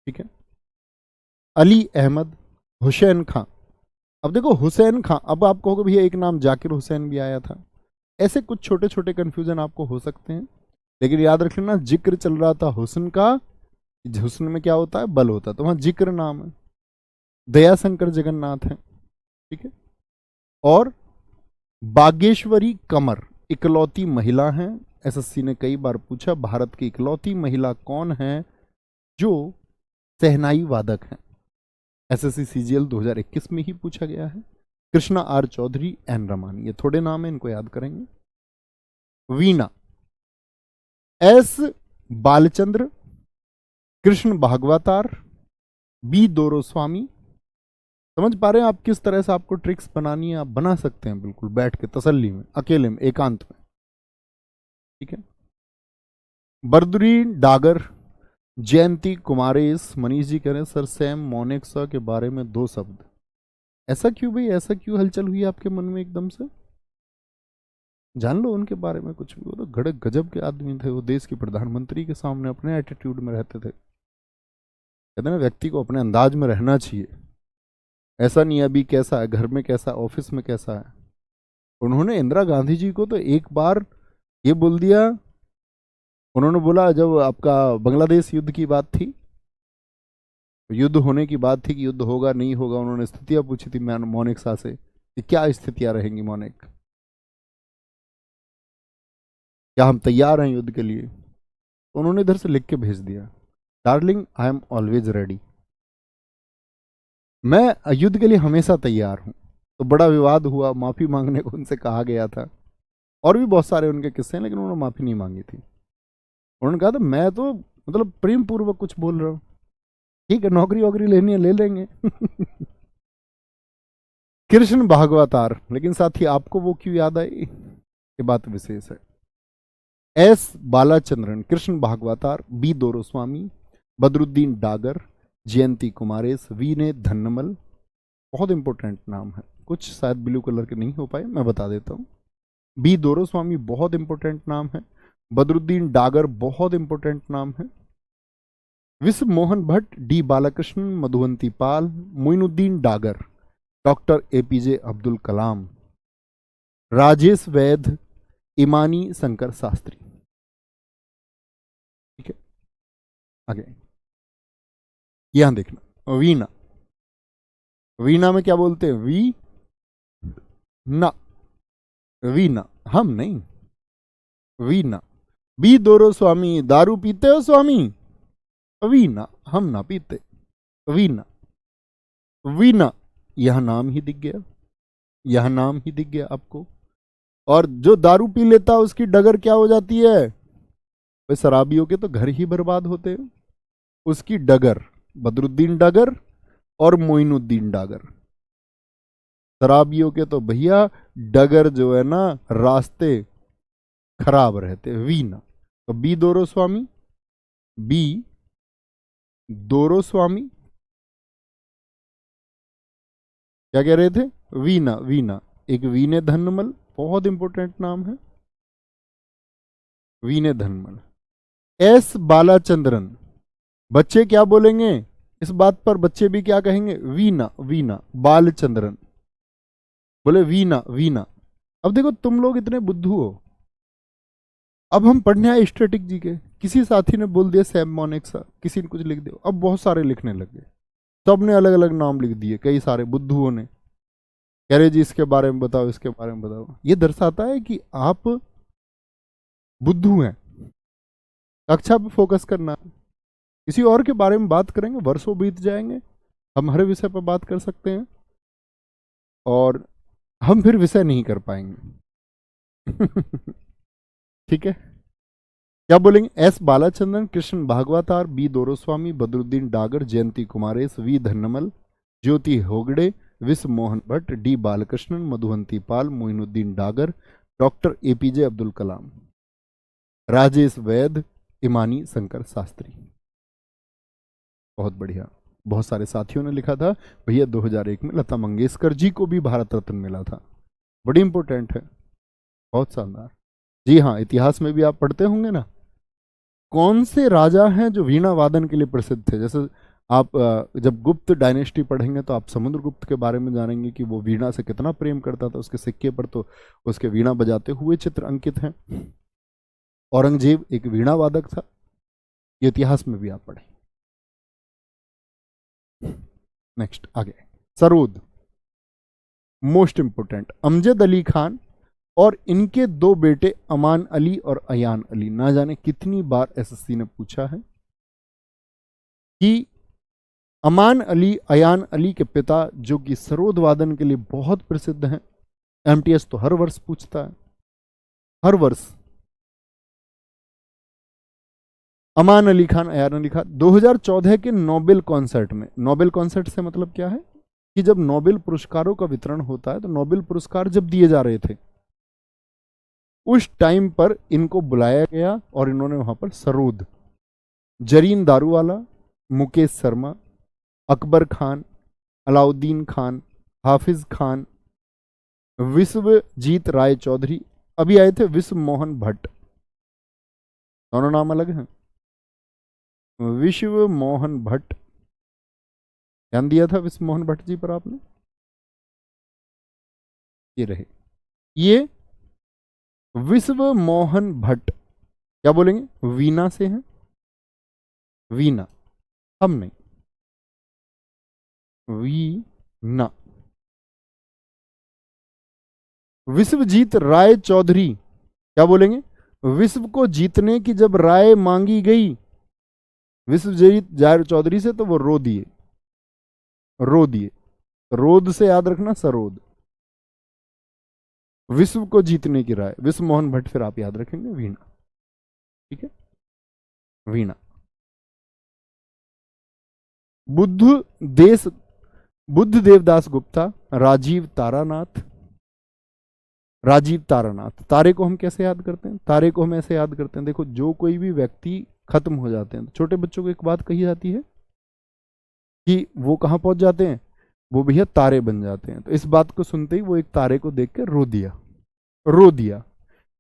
ठीक है। अली अहमद, हुसैन खां। अब देखो हुसैन खां, अब आप कहोगे भैया एक नाम जाकिर हुसैन भी आया था, ऐसे कुछ छोटे छोटे कंफ्यूजन आपको हो सकते हैं, लेकिन याद रख लेना जिक्र चल रहा था हुस्न का, हुस्न में क्या होता है, बल होता है, तो वहां जिक्र नाम है, दयाशंकर जगन्नाथ है। ठीक है। और बागेश्वरी कमर इकलौती महिला हैं। एसएससी ने कई बार पूछा भारत की इकलौती महिला कौन है जो सहनाई वादक है। एसएससी सीजीएल 2021 में ही पूछा गया है। कृष्णा आर चौधरी, एन रमानी, ये थोड़े नाम है, इनको याद करेंगे। वीणा, एस बालचंद्र, कृष्ण भागवतार, बी दोरोस्वामी। समझ पा रहे हैं आप किस तरह से आपको ट्रिक्स बनानी है, आप बना सकते हैं बिल्कुल बैठ के तसल्ली में, अकेले में, एकांत में। ठीक है। बर्दुरी डागर, जयंती कुमारेश। मनीष जी कह रहे हैं सर सैम मोनेक्सा के बारे में 2 शब्द। ऐसा क्यों भाई, ऐसा क्यों हलचल हुई आपके मन में एकदम से? जान लो उनके बारे में कुछ भी। वो तो गड़क गजब के आदमी थे, वो देश के प्रधानमंत्री के सामने अपने एटीट्यूड में रहते थे। कहते ना व्यक्ति को अपने अंदाज में रहना चाहिए, ऐसा नहीं अभी कैसा है, घर में कैसा, ऑफिस में कैसा है। उन्होंने इंदिरा गांधी जी को तो एक बार ये बोल दिया, उन्होंने बोला जब आपका बांग्लादेश युद्ध की बात थी, युद्ध होने की बात थी कि युद्ध होगा नहीं होगा, उन्होंने स्थितियां पूछी थी मोनिक शाह से कि क्या स्थितियां रहेंगी मोनिक, क्या हम तैयार हैं युद्ध के लिए? तो उन्होंने इधर से लिख के भेज दिया, darling I am always ready, मैं युद्ध के लिए हमेशा तैयार हूं। तो बड़ा विवाद हुआ, माफी मांगने को उनसे कहा गया था, और भी बहुत सारे उनके किस्से हैं, लेकिन उन्होंने माफी नहीं मांगी थी। उन्होंने कहा था मैं तो मतलब प्रेम पूर्वक कुछ बोल रहा हूं, ठीक है नौकरी वोकरी लेनी है ले लेंगे। कृष्ण भागवतार, लेकिन साथ ही आपको वो क्यों याद आई, ये बात विशेष है। S Balachandran, Krishna Bhagavatar, B Doraiswamy, Badruddin Dagar, Jayanthi Kumaresh, Veena Dhanammal. बहुत इंपॉर्टेंट नाम है, कुछ शायद ब्लू कलर के नहीं हो पाए, मैं बता देता हूं। बी दोरोस्वामी बहुत इंपॉर्टेंट नाम है, बदरुद्दीन डागर बहुत इंपॉर्टेंट नाम है, विश्व Mohan Bhatt, D Balakrishnan, Madhuvanti Pal, Moinuddin Dagar, doctor APJ Abdul Kalam, Rajesh Vaid, Emani Shankar Shastri. ठीक है। आगे यहां देखना, वीणा, वीणा में क्या बोलते हैं, वी ना, वीणा, हम नहीं, वीणा। बी दोरो स्वामी, दारू पीते हो स्वामी? वीणा, हम ना पीते, वीणा, वीणा। यह नाम ही दिख गया, यह नाम ही दिख गया आपको। और जो दारू पी लेता उसकी डगर क्या हो जाती है भाई, शराबियों के तो घर ही बर्बाद होते हैं। उसकी डगर बदरुद्दीन डागर और मोइनुद्दीन डागर, शराबियों के तो भैया डगर जो है ना रास्ते खराब रहते। वीना, तो बी दोरो स्वामी, बी दोरो स्वामी, क्या कह रहे थे, वीना, वीना। एक वीने धनमल, बहुत इंपॉर्टेंट नाम है, वीने धनमल। एस बालाचंद्रन, बच्चे क्या बोलेंगे इस बात पर, बच्चे भी क्या कहेंगे, वीना, वीना। बालचंद्रन बोले वीना, वीना। अब देखो तुम लोग इतने बुद्धू हो, अब हम पढ़ने आए स्टैटिक जी के, किसी साथी ने बोल दिया सैम मोनेक्सा, किसी ने कुछ लिख दिया, अब बहुत सारे लिखने लग गए, सबने अलग अलग नाम लिख दिए, कई सारे बुद्धुओं ने, कह रहे जी इसके बारे में बताओ, इसके बारे में बताओ। ये दर्शाता है कि आप बुद्धू हैं, कक्षा पे फोकस करना, किसी और के बारे में बात करेंगे वर्षों बीत जाएंगे, हम हर विषय पर बात कर सकते हैं और हम फिर विषय नहीं कर पाएंगे। ठीक है। क्या बोलेंगे, S Balachandran, Krishna Bhagavatar, B Doraiswamy, Badruddin Dagar, Jayanthi Kumaresh, V Dhanammal, Jyoti Hegde, Vishwa Mohan Bhatt, D Balakrishnan, Madhuvanti Pal, Moinuddin Dagar, doctor APJ Abdul Kalam, Rajesh Vaid, Emani Shankar Shastri. बहुत बढ़िया। बहुत सारे साथियों ने लिखा था भैया 2001 में लता मंगेशकर जी को भी भारत रत्न मिला था, बड़ी इंपॉर्टेंट है, बहुत शानदार। जी हाँ, इतिहास में भी आप पढ़ते होंगे ना, कौन से राजा हैं जो वीणा वादन के लिए प्रसिद्ध थे। जैसे आप जब गुप्त डायनेस्टी पढ़ेंगे तो आप समुद्रगुप्त के बारे में जानेंगे कि वो वीणा से कितना प्रेम करता था, उसके सिक्के पर तो उसके वीणा बजाते हुए चित्र अंकित हैं। औरंगजेब एक वीणा वादक था, ये इतिहास में भी आप पढ़ें। नेक्स्ट आगे, सरोद, मोस्ट इंपोर्टेंट, अमजद अली खान और इनके दो बेटे अमान अली और अयान अली। ना जाने कितनी बार एसएससी ने पूछा है कि अमान अली अयान अली के पिता जो कि सरोद वादन के लिए बहुत प्रसिद्ध हैं, एमटीएस तो हर वर्ष पूछता है, हर वर्ष। अमान अली खान, अयान अली खान 2014 के नोबेल कॉन्सर्ट में, नोबेल कॉन्सर्ट से मतलब क्या है कि जब नोबेल पुरस्कारों का वितरण होता है तो नोबेल पुरस्कार जब दिए जा रहे थे उस टाइम पर इनको बुलाया गया और इन्होंने वहां पर सरोद, जरीन दारूवाला, मुकेश शर्मा, अकबर खान, अलाउद्दीन खान, हाफिज खान, विश्वजीत राय चौधरी, अभी आए थे विश्व मोहन भट्ट, दोनों नाम अलग हैं। विश्व मोहन भट्ट, ध्यान दिया था विश्व मोहन भट्ट जी पर आपने, ये रहे, ये विश्व मोहन भट्ट क्या बोलेंगे, वीना से हैं, वीना, हम नहीं, वीना। विश्वजीत राय चौधरी क्या बोलेंगे, विश्व को जीतने की जब राय मांगी गई विश्वजीत राय चौधरी से तो वो रो दिए, रो दिए। रोद से याद रखना, सरोद, विश्व को जीतने की राय, विश्व मोहन भट्ट फिर आप याद रखेंगे वीणा, ठीक है, वीणा। बुद्ध देश, बुद्ध देवदास गुप्ता, राजीव तारानाथ, राजीव तारानाथ। तारे को हम कैसे याद करते हैं, तारे को हम ऐसे याद करते हैं, देखो जो कोई भी व्यक्ति खत्म हो जाते हैं तो छोटे बच्चों को एक बात कही जाती है कि वो कहां पहुंच जाते हैं, वो भैया तारे बन जाते हैं। तो इस बात को सुनते ही वो एक तारे को देख के रो दिया, रो दिया।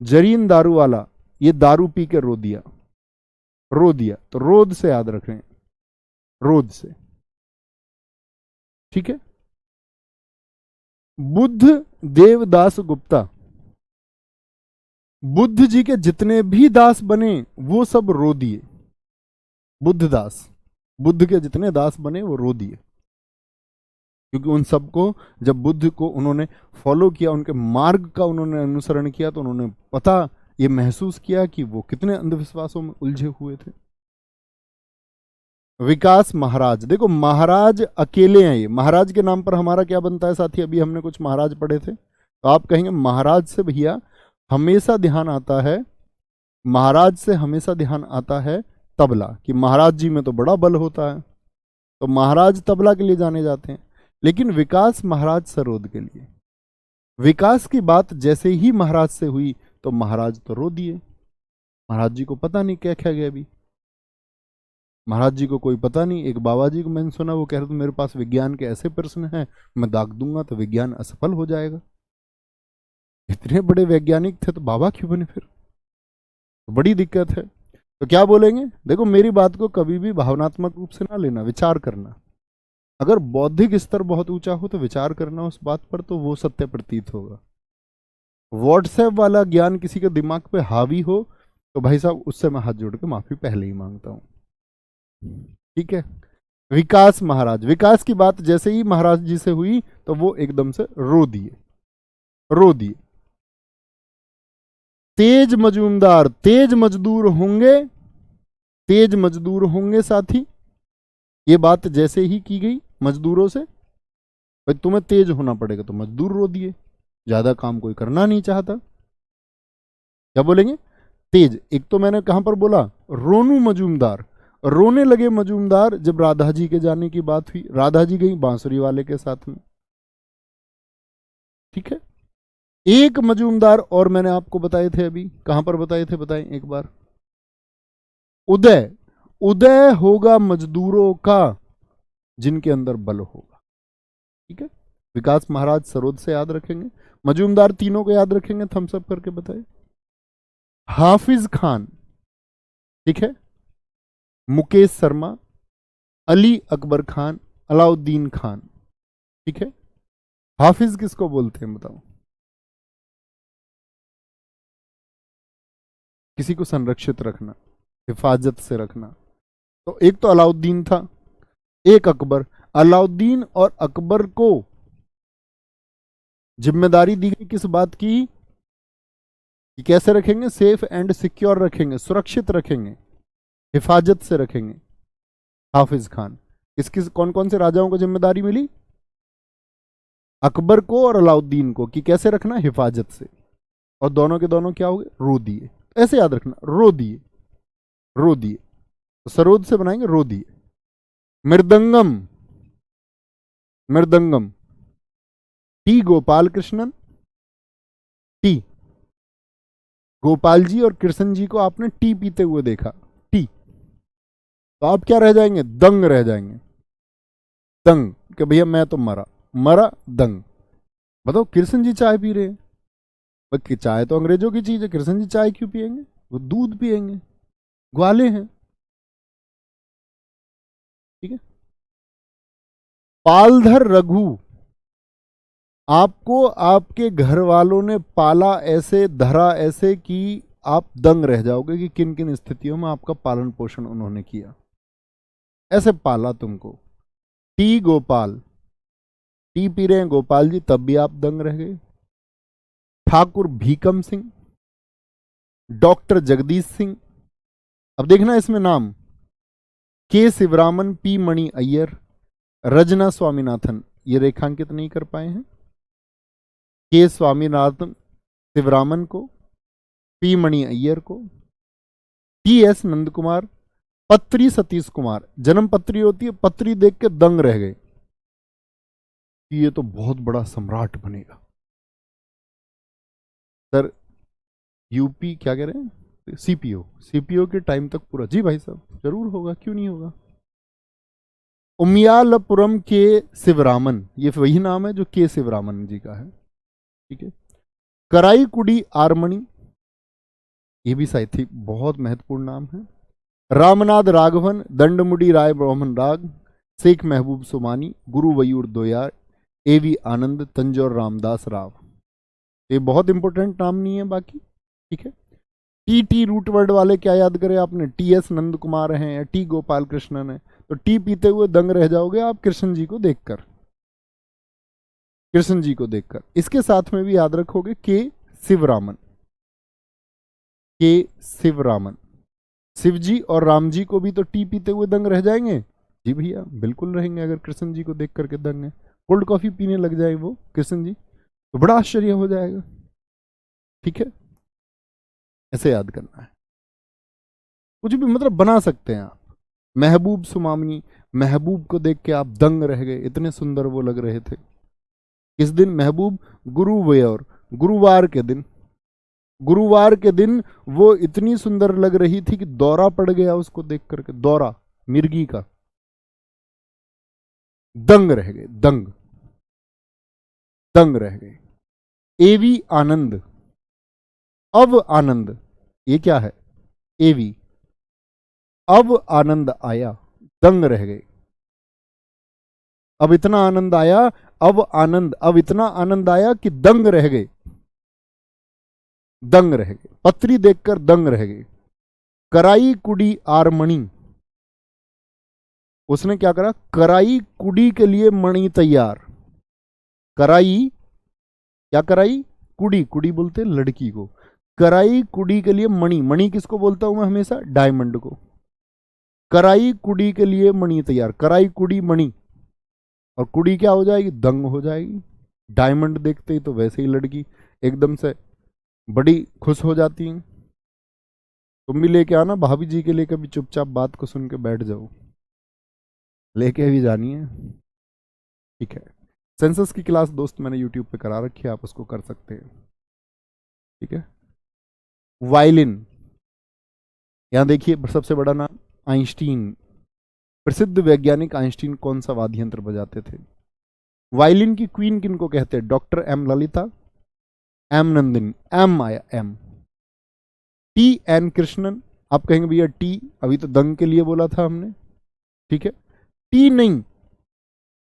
जरीन दारू वाला, ये दारू पी के रो दिया, रो दिया, तो रोद से याद रखें, रोद से, ठीक है। बुद्ध देवदास गुप्ता, बुद्ध जी के जितने भी दास बने वो सब रो दिए, बुद्ध दास, बुद्ध के जितने दास बने वो रो दिए, क्योंकि उन सबको जब बुद्ध को उन्होंने फॉलो किया, उनके मार्ग का उन्होंने अनुसरण किया तो उन्होंने पता ये महसूस किया कि वो कितने अंधविश्वासों में उलझे हुए थे। विकास महाराज, देखो महाराज अकेले हैं, ये महाराज के नाम पर हमारा क्या बनता है साथी, अभी हमने कुछ महाराज पढ़े थे, तो आप कहेंगे महाराज से भैया हमेशा ध्यान आता है, महाराज से हमेशा ध्यान आता है तबला, कि महाराज जी में तो बड़ा बल होता है, तो महाराज तबला के लिए जाने जाते हैं। लेकिन विकास महाराज सरोद के लिए, विकास की बात जैसे ही महाराज से हुई तो महाराज तो रो दिए, महाराज जी को पता नहीं क्या क्या गया, अभी महाराज जी को कोई पता नहीं। एक बाबा जी को मैंने सुना, वो कह रहे थे मेरे पास विज्ञान के ऐसे प्रश्न हैं मैं दाग दूंगा तो विज्ञान असफल हो जाएगा। इतने बड़े वैज्ञानिक थे तो बाबा क्यों बने फिर, तो बड़ी दिक्कत है। तो क्या बोलेंगे, देखो मेरी बात को कभी भी भावनात्मक रूप से ना लेना, विचार करना। अगर बौद्धिक स्तर बहुत ऊंचा हो तो विचार करना उस बात पर, तो वो सत्य प्रतीत होगा। व्हाट्सएप वाला ज्ञान किसी के दिमाग पे हावी हो तो भाई साहब उससे मैं हाथ जोड़ के माफी पहले ही मांगता हूं, ठीक है। विकास महाराज, विकास की बात जैसे ही महाराज जी से हुई तो वो एकदम से रो दिए, रो दिए। तेज मजूमदार, तेज मजदूर होंगे, तेज मजदूर होंगे साथी, ये बात जैसे ही की गई मजदूरों से, भाई तुम्हें तेज होना पड़ेगा, तो मजदूर रो दिए, ज्यादा काम कोई करना नहीं चाहता, क्या बोलेंगे तेज। एक तो मैंने कहां पर बोला, रोनू मजूमदार, रोने लगे मजूमदार जब राधा जी के जाने की बात हुई, राधा जी गई बांसुरी वाले के साथ में, ठीक है। एक मजूमदार और मैंने आपको बताए थे, अभी कहां पर बताए थे बताएं एक बार, उदय, उदय होगा मजदूरों का जिनके अंदर बल होगा। ठीक है, विकास महाराज सरोद से याद रखेंगे, मजूमदार तीनों को याद रखेंगे, थम्स अप करके बताइए। हाफिज खान, ठीक है, मुकेश शर्मा, अली अकबर खान, अलाउद्दीन खान। ठीक है, हाफिज किसको बोलते हैं बताओ? किसी को संरक्षित रखना, हिफाजत से रखना। तो एक तो अलाउद्दीन था, एक अकबर। अलाउद्दीन और अकबर को जिम्मेदारी दी गई किस बात की? कि कैसे रखेंगे? सेफ एंड सिक्योर रखेंगे, सुरक्षित रखेंगे, हिफाजत से रखेंगे। हाफिज खान, किस किस कौन कौन से राजाओं को जिम्मेदारी मिली? अकबर को और अलाउद्दीन को, कि कैसे रखना? हिफाजत से। और दोनों के दोनों क्या हो गए? रो दिए। ऐसे याद रखना, रो दिए, रो दिए। तो सरोद से बनाएंगे रो दिए। मृदंगम, मृदंगम, टी गोपाल कृष्णन। टी गोपाल जी और कृष्ण जी को आपने टी पीते हुए देखा, टी। तो आप क्या रह जाएंगे? दंग रह जाएंगे। दंग, कि भैया मैं तो मरा, मरा दंग। बताओ, कृष्ण जी चाय पी रहे हैं, कि चाय तो अंग्रेजों की चीज है, कृष्ण जी चाय क्यों पिएंगे? वो दूध पिएंगे, ग्वाले हैं। ठीक है, पालधर रघु, आपको आपके घर वालों ने पाला ऐसे, धरा ऐसे कि आप दंग रह जाओगे कि किन किन स्थितियों में आपका पालन पोषण उन्होंने किया। ऐसे पाला तुमको। टी गोपाल, टी पी रहे हैं गोपाल जी, तब भी आप दंग रह गए। ठाकुर भीकम सिंह, डॉक्टर जगदीश सिंह। अब देखना इसमें नाम, के शिवरामन, पी मणि अय्यर, रजना स्वामीनाथन, ये रेखांकित नहीं कर पाए हैं। के स्वामीनाथन शिवरामन को, पी मणि अय्यर को, टी एस नंद कुमार, पत्री सतीश कुमार। जन्म पत्री होती है, पत्री देख के दंग रह गए कि ये तो बहुत बड़ा सम्राट बनेगा। सर यूपी क्या कह रहे हैं? सीपीओ, सीपीओ के टाइम तक पूरा। जी भाई साहब, जरूर होगा, क्यों नहीं होगा। उमियालपुरम के शिवरामन, ये वही नाम है जो के शिवरामन जी का है। ठीक है, कराईकुडी आरमणी, ये भी शायद थी, बहुत महत्वपूर्ण नाम है। रामनाथ राघवन, दंडमुडी राय ब्राह्मण राग, शेख महबूब सुमानी, गुरु वयूर दोयार, एवी आनंद, तंजौर रामदास राव। ये बहुत इंपॉर्टेंट नाम नहीं है बाकी। ठीक है, टी टी रूट वर्ड वाले क्या याद करें आपने? टी एस नंद कुमार हैं या टी गोपाल कृष्णन है, तो टी पीते हुए दंग रह जाओगे आप कृष्ण जी को देखकर, कृष्ण जी को देखकर। इसके साथ में भी याद रखोगे के शिवरामन, के शिवरामन। शिव जी और राम जी को भी तो टी पीते हुए दंग रह जाएंगे। जी भैया, बिल्कुल रहेंगे, अगर कृष्ण जी को देख करके दंग है। कोल्ड कॉफी पीने लग जाए वो कृष्ण जी, तो बड़ा आश्चर्य हो जाएगा। ठीक है, ऐसे याद करना है। कुछ भी मतलब बना सकते हैं आप। महबूब सुमामनी, महबूब को देख के आप दंग रह गए, इतने सुंदर वो लग रहे थे। किस दिन? महबूब गुरुवार, गुरुवार के दिन, गुरुवार के दिन वो इतनी सुंदर लग रही थी कि दौरा पड़ गया उसको देख करके, दौरा मिर्गी का। दंग रह गए, दंग, दंग रह गए। एवी आनंद, अव आनंद, ये क्या है? एवी, अब आनंद आया, दंग रह गए। अब इतना आनंद आया, अब आनंद, अब इतना आनंद आया कि दंग रह गए, दंग रह गए। पत्री देखकर दंग रह गए। कराई कुड़ी आरमणि, उसने क्या करा? कराई कुड़ी के लिए मणि तैयार। कराई, क्या कराई? कुड़ी, कुड़ी बोलते हैं लड़की को। कराई कुड़ी के लिए मणि, मणि किसको बोलता हूं मैं हमेशा? डायमंड को। कराई कुड़ी के लिए मणि तैयार, कराई कुड़ी मणि। और कुड़ी क्या हो जाएगी? दंग हो जाएगी। डायमंड देखते ही तो वैसे ही लड़की एकदम से बड़ी खुश हो जाती है। तुम भी लेके आना भाभी जी के लिए, कभी चुपचाप बात को सुन के बैठ जाओ, लेके भी जानी है। ठीक है, सेंसस की क्लास दोस्त मैंने यूट्यूब पे करा रखी है, आप उसको कर सकते हैं। ठीक है, वायलिन, यहां देखिए सबसे बड़ा नाम आइंस्टीन, प्रसिद्ध वैज्ञानिक आइंस्टीन कौन सा वाद्य यंत्र बजाते थे? वायलिन की क्वीन किनको कहते हैं? Doctor M Lalitha, M Nandini, M आया एम, टी एन कृष्णन। आप कहेंगे भैया टी, अभी तो दंग के लिए बोला था हमने, ठीक है, टी नहीं,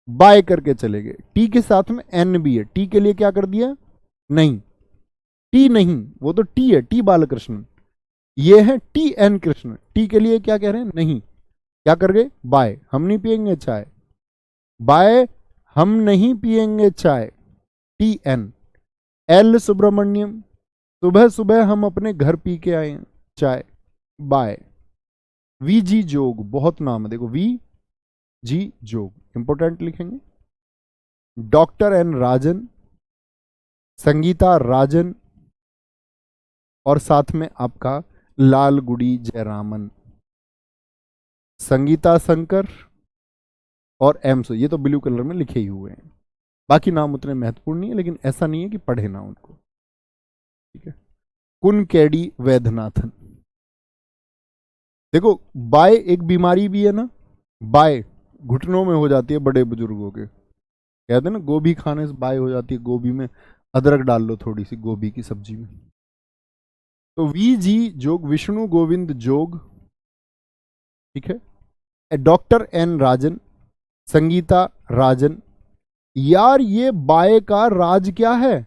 बाय करके चले गए। टी के साथ में एन भी है, टी के लिए क्या कर दिया? नहीं, टी नहीं, वो तो टी है, टी बालकृष्णन। ये है टी एन कृष्ण, टी के लिए क्या कह रहे हैं? नहीं, क्या कर गए? बाय, हम नहीं पियेंगे चाय, बाय हम नहीं पियेंगे चाय, टी एन। एल सुब्रमण्यम, सुबह सुबह हम अपने घर पी के आए हैं चाय, बाय। वी जी जोग, बहुत नाम है देखो, वी जी जोग, इंपोर्टेंट लिखेंगे। डॉक्टर एन राजन, संगीता राजन, और साथ में आपका लालगुडी जयरामन, संगीता शंकर और एम सो, ये तो ब्लू कलर में लिखे ही हुए हैं। बाकी नाम उतने महत्वपूर्ण नहीं है, लेकिन ऐसा नहीं है कि पढ़े ना उनको, ठीक है। कुनकेडी वैद्यनाथन, देखो बाय एक बीमारी भी है ना, बाय घुटनों में हो जाती है बड़े बुजुर्गों के, कहते हैं ना गोभी खाने से बाय हो जाती है, गोभी में अदरक डाल लो थोड़ी सी गोभी की सब्जी में। तो वी जी जोग, विष्णु गोविंद जोग, ठीक है। डॉक्टर एन राजन, संगीता राजन। यार ये बाय का राज क्या है?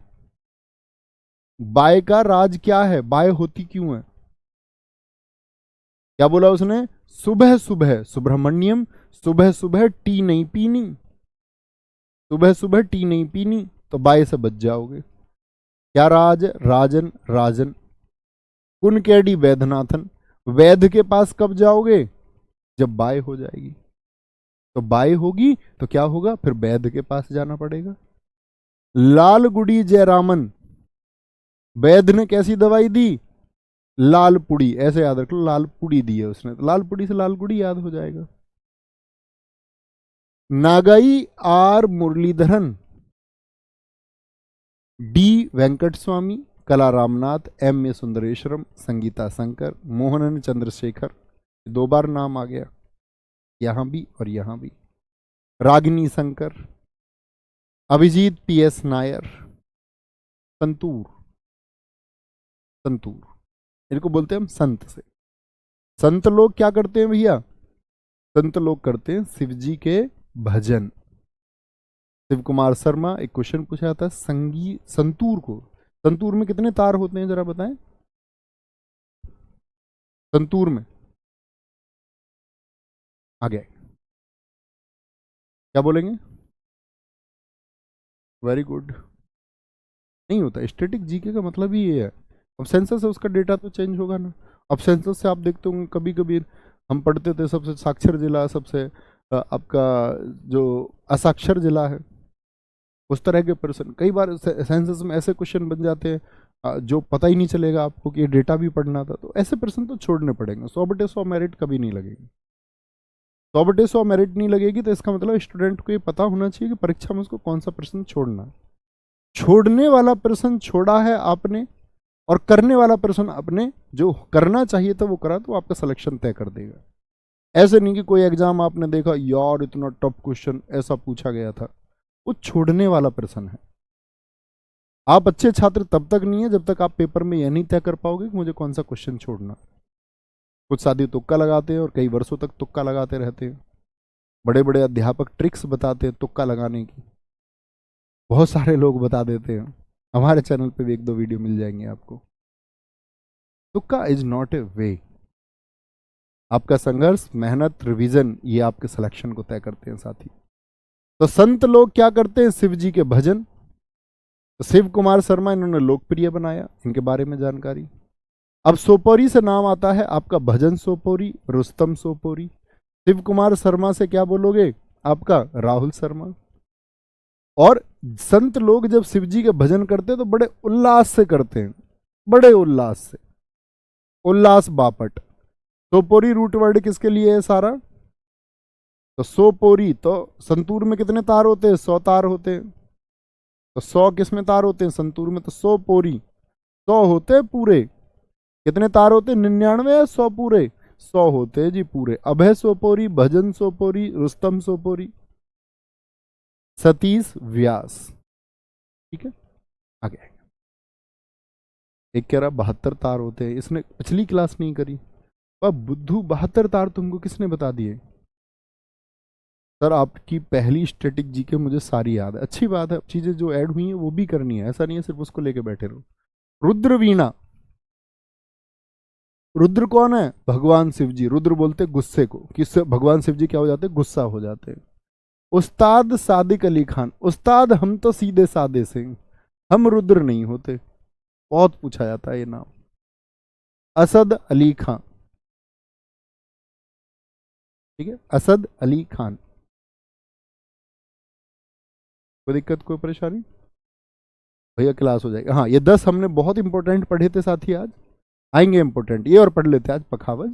बाय का राज क्या है? बाय होती क्यों है? क्या बोला उसने? सुबह सुबह सुब्रमण्यम, सुबह सुबह टी नहीं पीनी, सुबह सुबह टी नहीं पीनी, तो बाय से बच जाओगे। क्या राज? राजन, राजन। कुनकेडी वैद्यनाथन, वैद्य के पास कब जाओगे? जब बाय हो जाएगी, तो बाय होगी तो क्या होगा? फिर वैद्य के पास जाना पड़ेगा। लालगुडी जयरामन, वैद्य ने कैसी दवाई दी? लाल पुड़ी, ऐसे याद रख लो, लाल पुड़ी दी है उसने, तो लाल पुड़ी से लालगुड़ी याद हो जाएगा। नागाई आर मुरलीधरन, डी वेंकट स्वामी, कला रामनाथ, एम ए सुंदरेश्वरम, संगीता शंकर, मोहनन चंद्रशेखर, दो बार नाम आ गया, यहां भी और यहां भी। रागिनी शंकर, अभिजीत पी एस नायर, संतूर, संतूर इनको बोलते हैं हम संत से। संत लोग क्या करते हैं भैया? संत लोग करते हैं शिव जी के भजन। शिव कुमार शर्मा, एक क्वेश्चन पूछा था संतूर को, संतूर में कितने तार होते हैं जरा बताएं? संतूर में आ गया, क्या बोलेंगे? Very good. नहीं होता, स्टैटिक जीके का मतलब ही ये है। अब सेंसस है, उसका डेटा तो चेंज होगा ना। अब सेंसस से आप देखते होंगे कभी कभी हम पढ़ते थे सबसे साक्षर जिला, सबसे आपका जो असाक्षर जिला है, उस तरह के पर्सन। कई बार सेंसस में ऐसे क्वेश्चन बन जाते हैं जो पता ही नहीं चलेगा आपको कि ये डेटा भी पढ़ना था, तो ऐसे पर्सन तो छोड़ने पड़ेंगे। 100/100 मेरिट कभी नहीं लगेगी, 100/100 मेरिट नहीं लगेगी, तो इसका मतलब स्टूडेंट को ये पता होना चाहिए कि परीक्षा में उसको कौन सा प्रश्न छोड़ना है। छोड़ने वाला प्रश्न छोड़ा है आपने, और करने वाला प्रश्न आपने जो करना चाहिए था वो करा, तो आपका सिलेक्शन तय कर देगा। ऐसे नहीं कि कोई एग्जाम आपने देखा यार इतना टफ क्वेश्चन ऐसा पूछा गया था, वो छोड़ने वाला प्रश्न है। आप अच्छे छात्र तब तक नहीं है जब तक आप पेपर में यह नहीं तय कर पाओगे कि मुझे कौन सा क्वेश्चन छोड़ना। कुछ साथी तुक्का लगाते हैं और कई वर्षों तक तुक्का लगाते रहते हैं। बड़े बड़े अध्यापक ट्रिक्स बताते हैं तुक्का लगाने की, बहुत सारे लोग बता देते हैं। हमारे चैनल पे भी 1-2 वीडियो मिल जाएंगे आपको। तुक्का इज नॉट ए वे। आपका संघर्ष, मेहनत, रिवीजन, ये आपके सिलेक्शन को तय करते हैं साथी। तो संत लोग क्या करते हैं? शिव जी के भजन। तो शिव कुमार शर्मा इन्होंने लोकप्रिय बनाया, इनके बारे में जानकारी। अब सोपोरी से नाम आता है आपका भजन सोपोरी, रुस्तम सोपोरी। शिव कुमार शर्मा से क्या बोलोगे? आपका राहुल शर्मा। और संत लोग जब शिव जी के भजन करते हैं तो बड़े उल्लास से करते हैं, बड़े उल्लास से, उल्लास बापट। सोपोरी रूट वर्ड किसके लिए है सारा? तो सोपोरी, तो संतूर में कितने तार होते हैं? 100 तार होते हैं। तो 100 किस में तार होते हैं? संतूर में। तो सोपोरी 100 होते हैं पूरे। कितने तार होते हैं? 99 या 100 पूरे? 100 होते हैं जी पूरे। अभय सोपोरी, भजन सोपोरी, रुस्तम सोपोरी, सतीश व्यास। ठीक है, आगे। एक कह रहा 72 तार होते हैं, इसने पिछली क्लास नहीं करी। अब बुद्धू 72 तार तुमको किसने बता दिए? सर आपकी पहली स्टैटिक जीके मुझे सारी याद है। अच्छी बात है, चीजें जो ऐड हुई हैं वो भी करनी है, ऐसा नहीं है सिर्फ उसको लेके बैठे रहो। रुद्र वीणा, रुद्र कौन है? भगवान शिव जी। रुद्र बोलते गुस्से को, किससे भगवान शिव जी क्या हो जाते? गुस्सा हो जाते हैं। उस्ताद सादिक अली खान, उस्ताद हम तो सीधे सादे से, हम रुद्र नहीं होते, बहुत पूछा जाता है ये नाम। असद अली खान, ठीक है, असद अली खान। कोई दिक्कत, कोई परेशानी? भैया क्लास हो जाएगी। हाँ, ये 10 हमने बहुत इंपॉर्टेंट पढ़े थे साथी, आज आएंगे इंपॉर्टेंट ये और पढ़ लेते आज पखावज।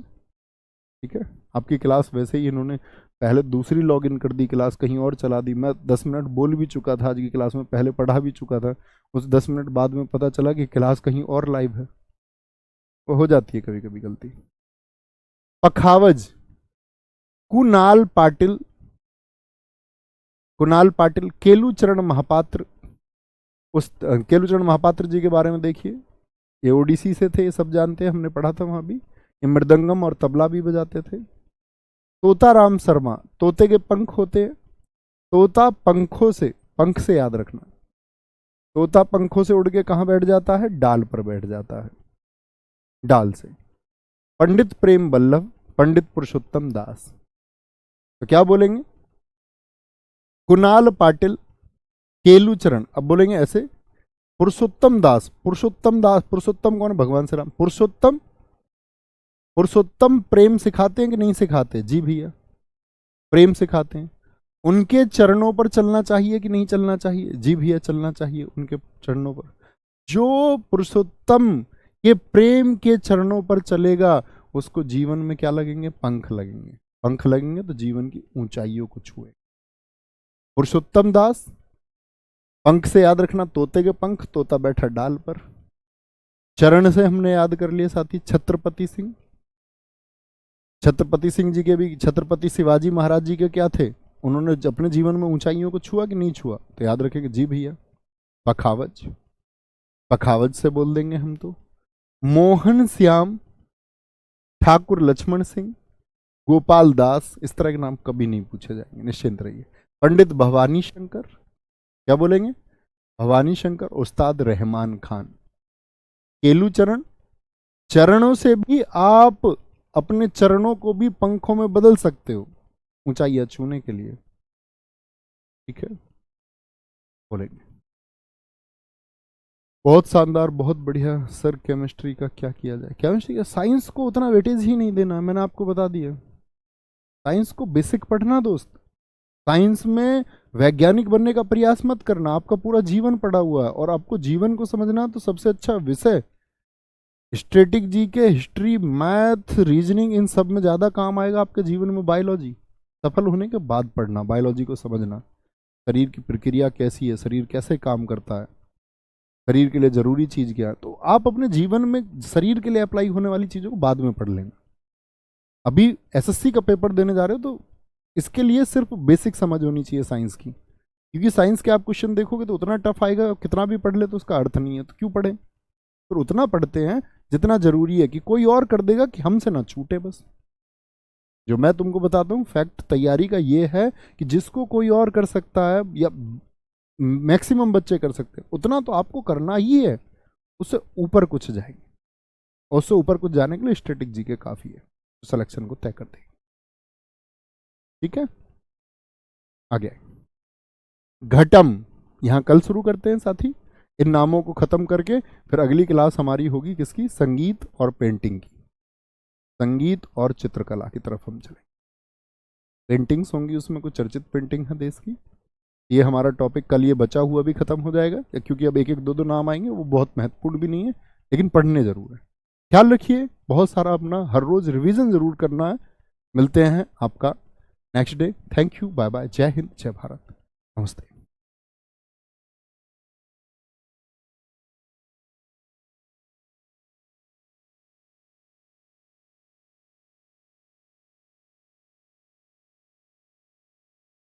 ठीक है, आपकी क्लास वैसे ही इन्होंने पहले दूसरी लॉगिन कर दी, क्लास कहीं और चला दी। मैं 10 मिनट बोल भी चुका था आज की क्लास में, पहले पढ़ा भी चुका था, उस 10 मिनट बाद में पता चला कि क्लास कहीं और लाइव है। वो हो जाती है कभी कभी गलती। पखावज, कुणाल पाटिल, कुणाल पाटिल, केलूचरण महापात्र। उस केलूचरण महापात्र जी के बारे में देखिए, ये ओडिसी से थे, ये सब जानते हैं, हमने पढ़ा था वहां भी। ये मृदंगम और तबला भी बजाते थे। तोताराम शर्मा, तोते के पंख होते हैं, तोता पंखों से, पंख से याद रखना, तोता पंखों से उड़ के कहां बैठ जाता है? डाल पर बैठ जाता है, डाल से। पंडित प्रेम बल्लभ, पंडित पुरुषोत्तम दास। तो क्या बोलेंगे? कुणाल पाटिल, केलूचरण, अब बोलेंगे ऐसे, पुरुषोत्तम दास, पुरुषोत्तम दास, पुरुषोत्तम कौन है? भगवान श्री राम। पुरुषोत्तम, पुरुषोत्तम प्रेम सिखाते हैं कि नहीं सिखाते? जी भैया, प्रेम सिखाते हैं। उनके चरणों पर चलना चाहिए कि नहीं चलना चाहिए? जी भैया, चलना चाहिए उनके चरणों पर। जो पुरुषोत्तम के प्रेम के चरणों पर चलेगा उसको जीवन में क्या लगेंगे? पंख लगेंगे। पंख लगेंगे तो जीवन की ऊंचाइयों को छुए। पुरुषोत्तम दास, पंख से याद रखना, तोते के पंख, तोता बैठा डाल पर। चरण से हमने याद कर लिए साथी, छत्रपति सिंह। छत्रपति सिंह जी के भी, छत्रपति शिवाजी महाराज जी के क्या थे? उन्होंने अपने जीवन में ऊंचाइयों को छुआ कि नहीं छुआ? तो याद रखेंगे जी भैया। पखावज, पखावज से बोल देंगे हम तो। मोहन श्याम, ठाकुर लक्ष्मण सिंह, गोपाल दास, इस तरह के नाम कभी नहीं पूछे जाएंगे, निश्चिंत रहिए। पंडित भवानी शंकर, क्या बोलेंगे? भवानी शंकर। उस्ताद रहमान खान। केलूचरण, चरणों से भी आप अपने चरणों को भी पंखों में बदल सकते हो ऊंचाइयां छूने के लिए। ठीक है, बोलेंगे। बहुत शानदार, बहुत बढ़िया सर। केमिस्ट्री का क्या किया जाए? केमिस्ट्री का, साइंस को उतना वेटेज ही नहीं देना, मैंने आपको बता दिया। साइंस को बेसिक पढ़ना दोस्त। साइंस में वैज्ञानिक बनने का प्रयास मत करना, आपका पूरा जीवन पड़ा हुआ है और आपको जीवन को समझना तो सबसे अच्छा विषय स्टैटिक जी के, हिस्ट्री, मैथ, रीजनिंग, इन सब में ज्यादा काम आएगा आपके जीवन में बायोलॉजी। सफल होने के बाद पढ़ना, बायोलॉजी को समझना, शरीर की प्रक्रिया कैसी है, शरीर कैसे काम करता है, शरीर के लिए जरूरी चीज क्या है। तो आप अपने जीवन में शरीर के लिए अप्लाई होने वाली चीजों को बाद में पढ़ लेना। अभी एसएससी का पेपर देने जा रहे हो तो इसके लिए सिर्फ बेसिक समझ होनी चाहिए साइंस की, क्योंकि साइंस के आप क्वेश्चन देखोगे तो उतना टफ आएगा, कितना भी पढ़ ले तो उसका अर्थ नहीं है, तो क्यों पढ़े? तो उतना पढ़ते हैं जितना जरूरी है कि कोई और कर देगा कि हमसे ना छूटे। बस जो मैं तुमको बताता हूँ फैक्ट तैयारी का ये है कि जिसको कोई और कर सकता है या मैक्सिमम बच्चे कर सकते हैं उतना तो आपको करना ही है, उससे ऊपर कुछ जाएंगे और उससे ऊपर कुछ जाने के लिए स्टैटिक जीके काफी है, तो सिलेक्शन को तय कर देंगे। ठीक है, आगे घटम, यहां कल शुरू करते हैं साथी। इन नामों को खत्म करके फिर अगली क्लास हमारी होगी किसकी? संगीत और पेंटिंग की। संगीत और चित्रकला की तरफ हम चलेंगे। पेंटिंग्स होंगी, उसमें कुछ चर्चित पेंटिंग है देश की। ये हमारा टॉपिक कल, ये बचा हुआ भी खत्म हो जाएगा, क्योंकि अब एक एक दो दो नाम आएंगे, वो बहुत महत्वपूर्ण भी नहीं है लेकिन पढ़ने जरूर है। ख्याल रखिए, बहुत सारा अपना हर रोज रिवीजन जरूर करना है। मिलते हैं आपका next day. Thank you, bye bye, जय हिंद, जय भारत, नमस्ते।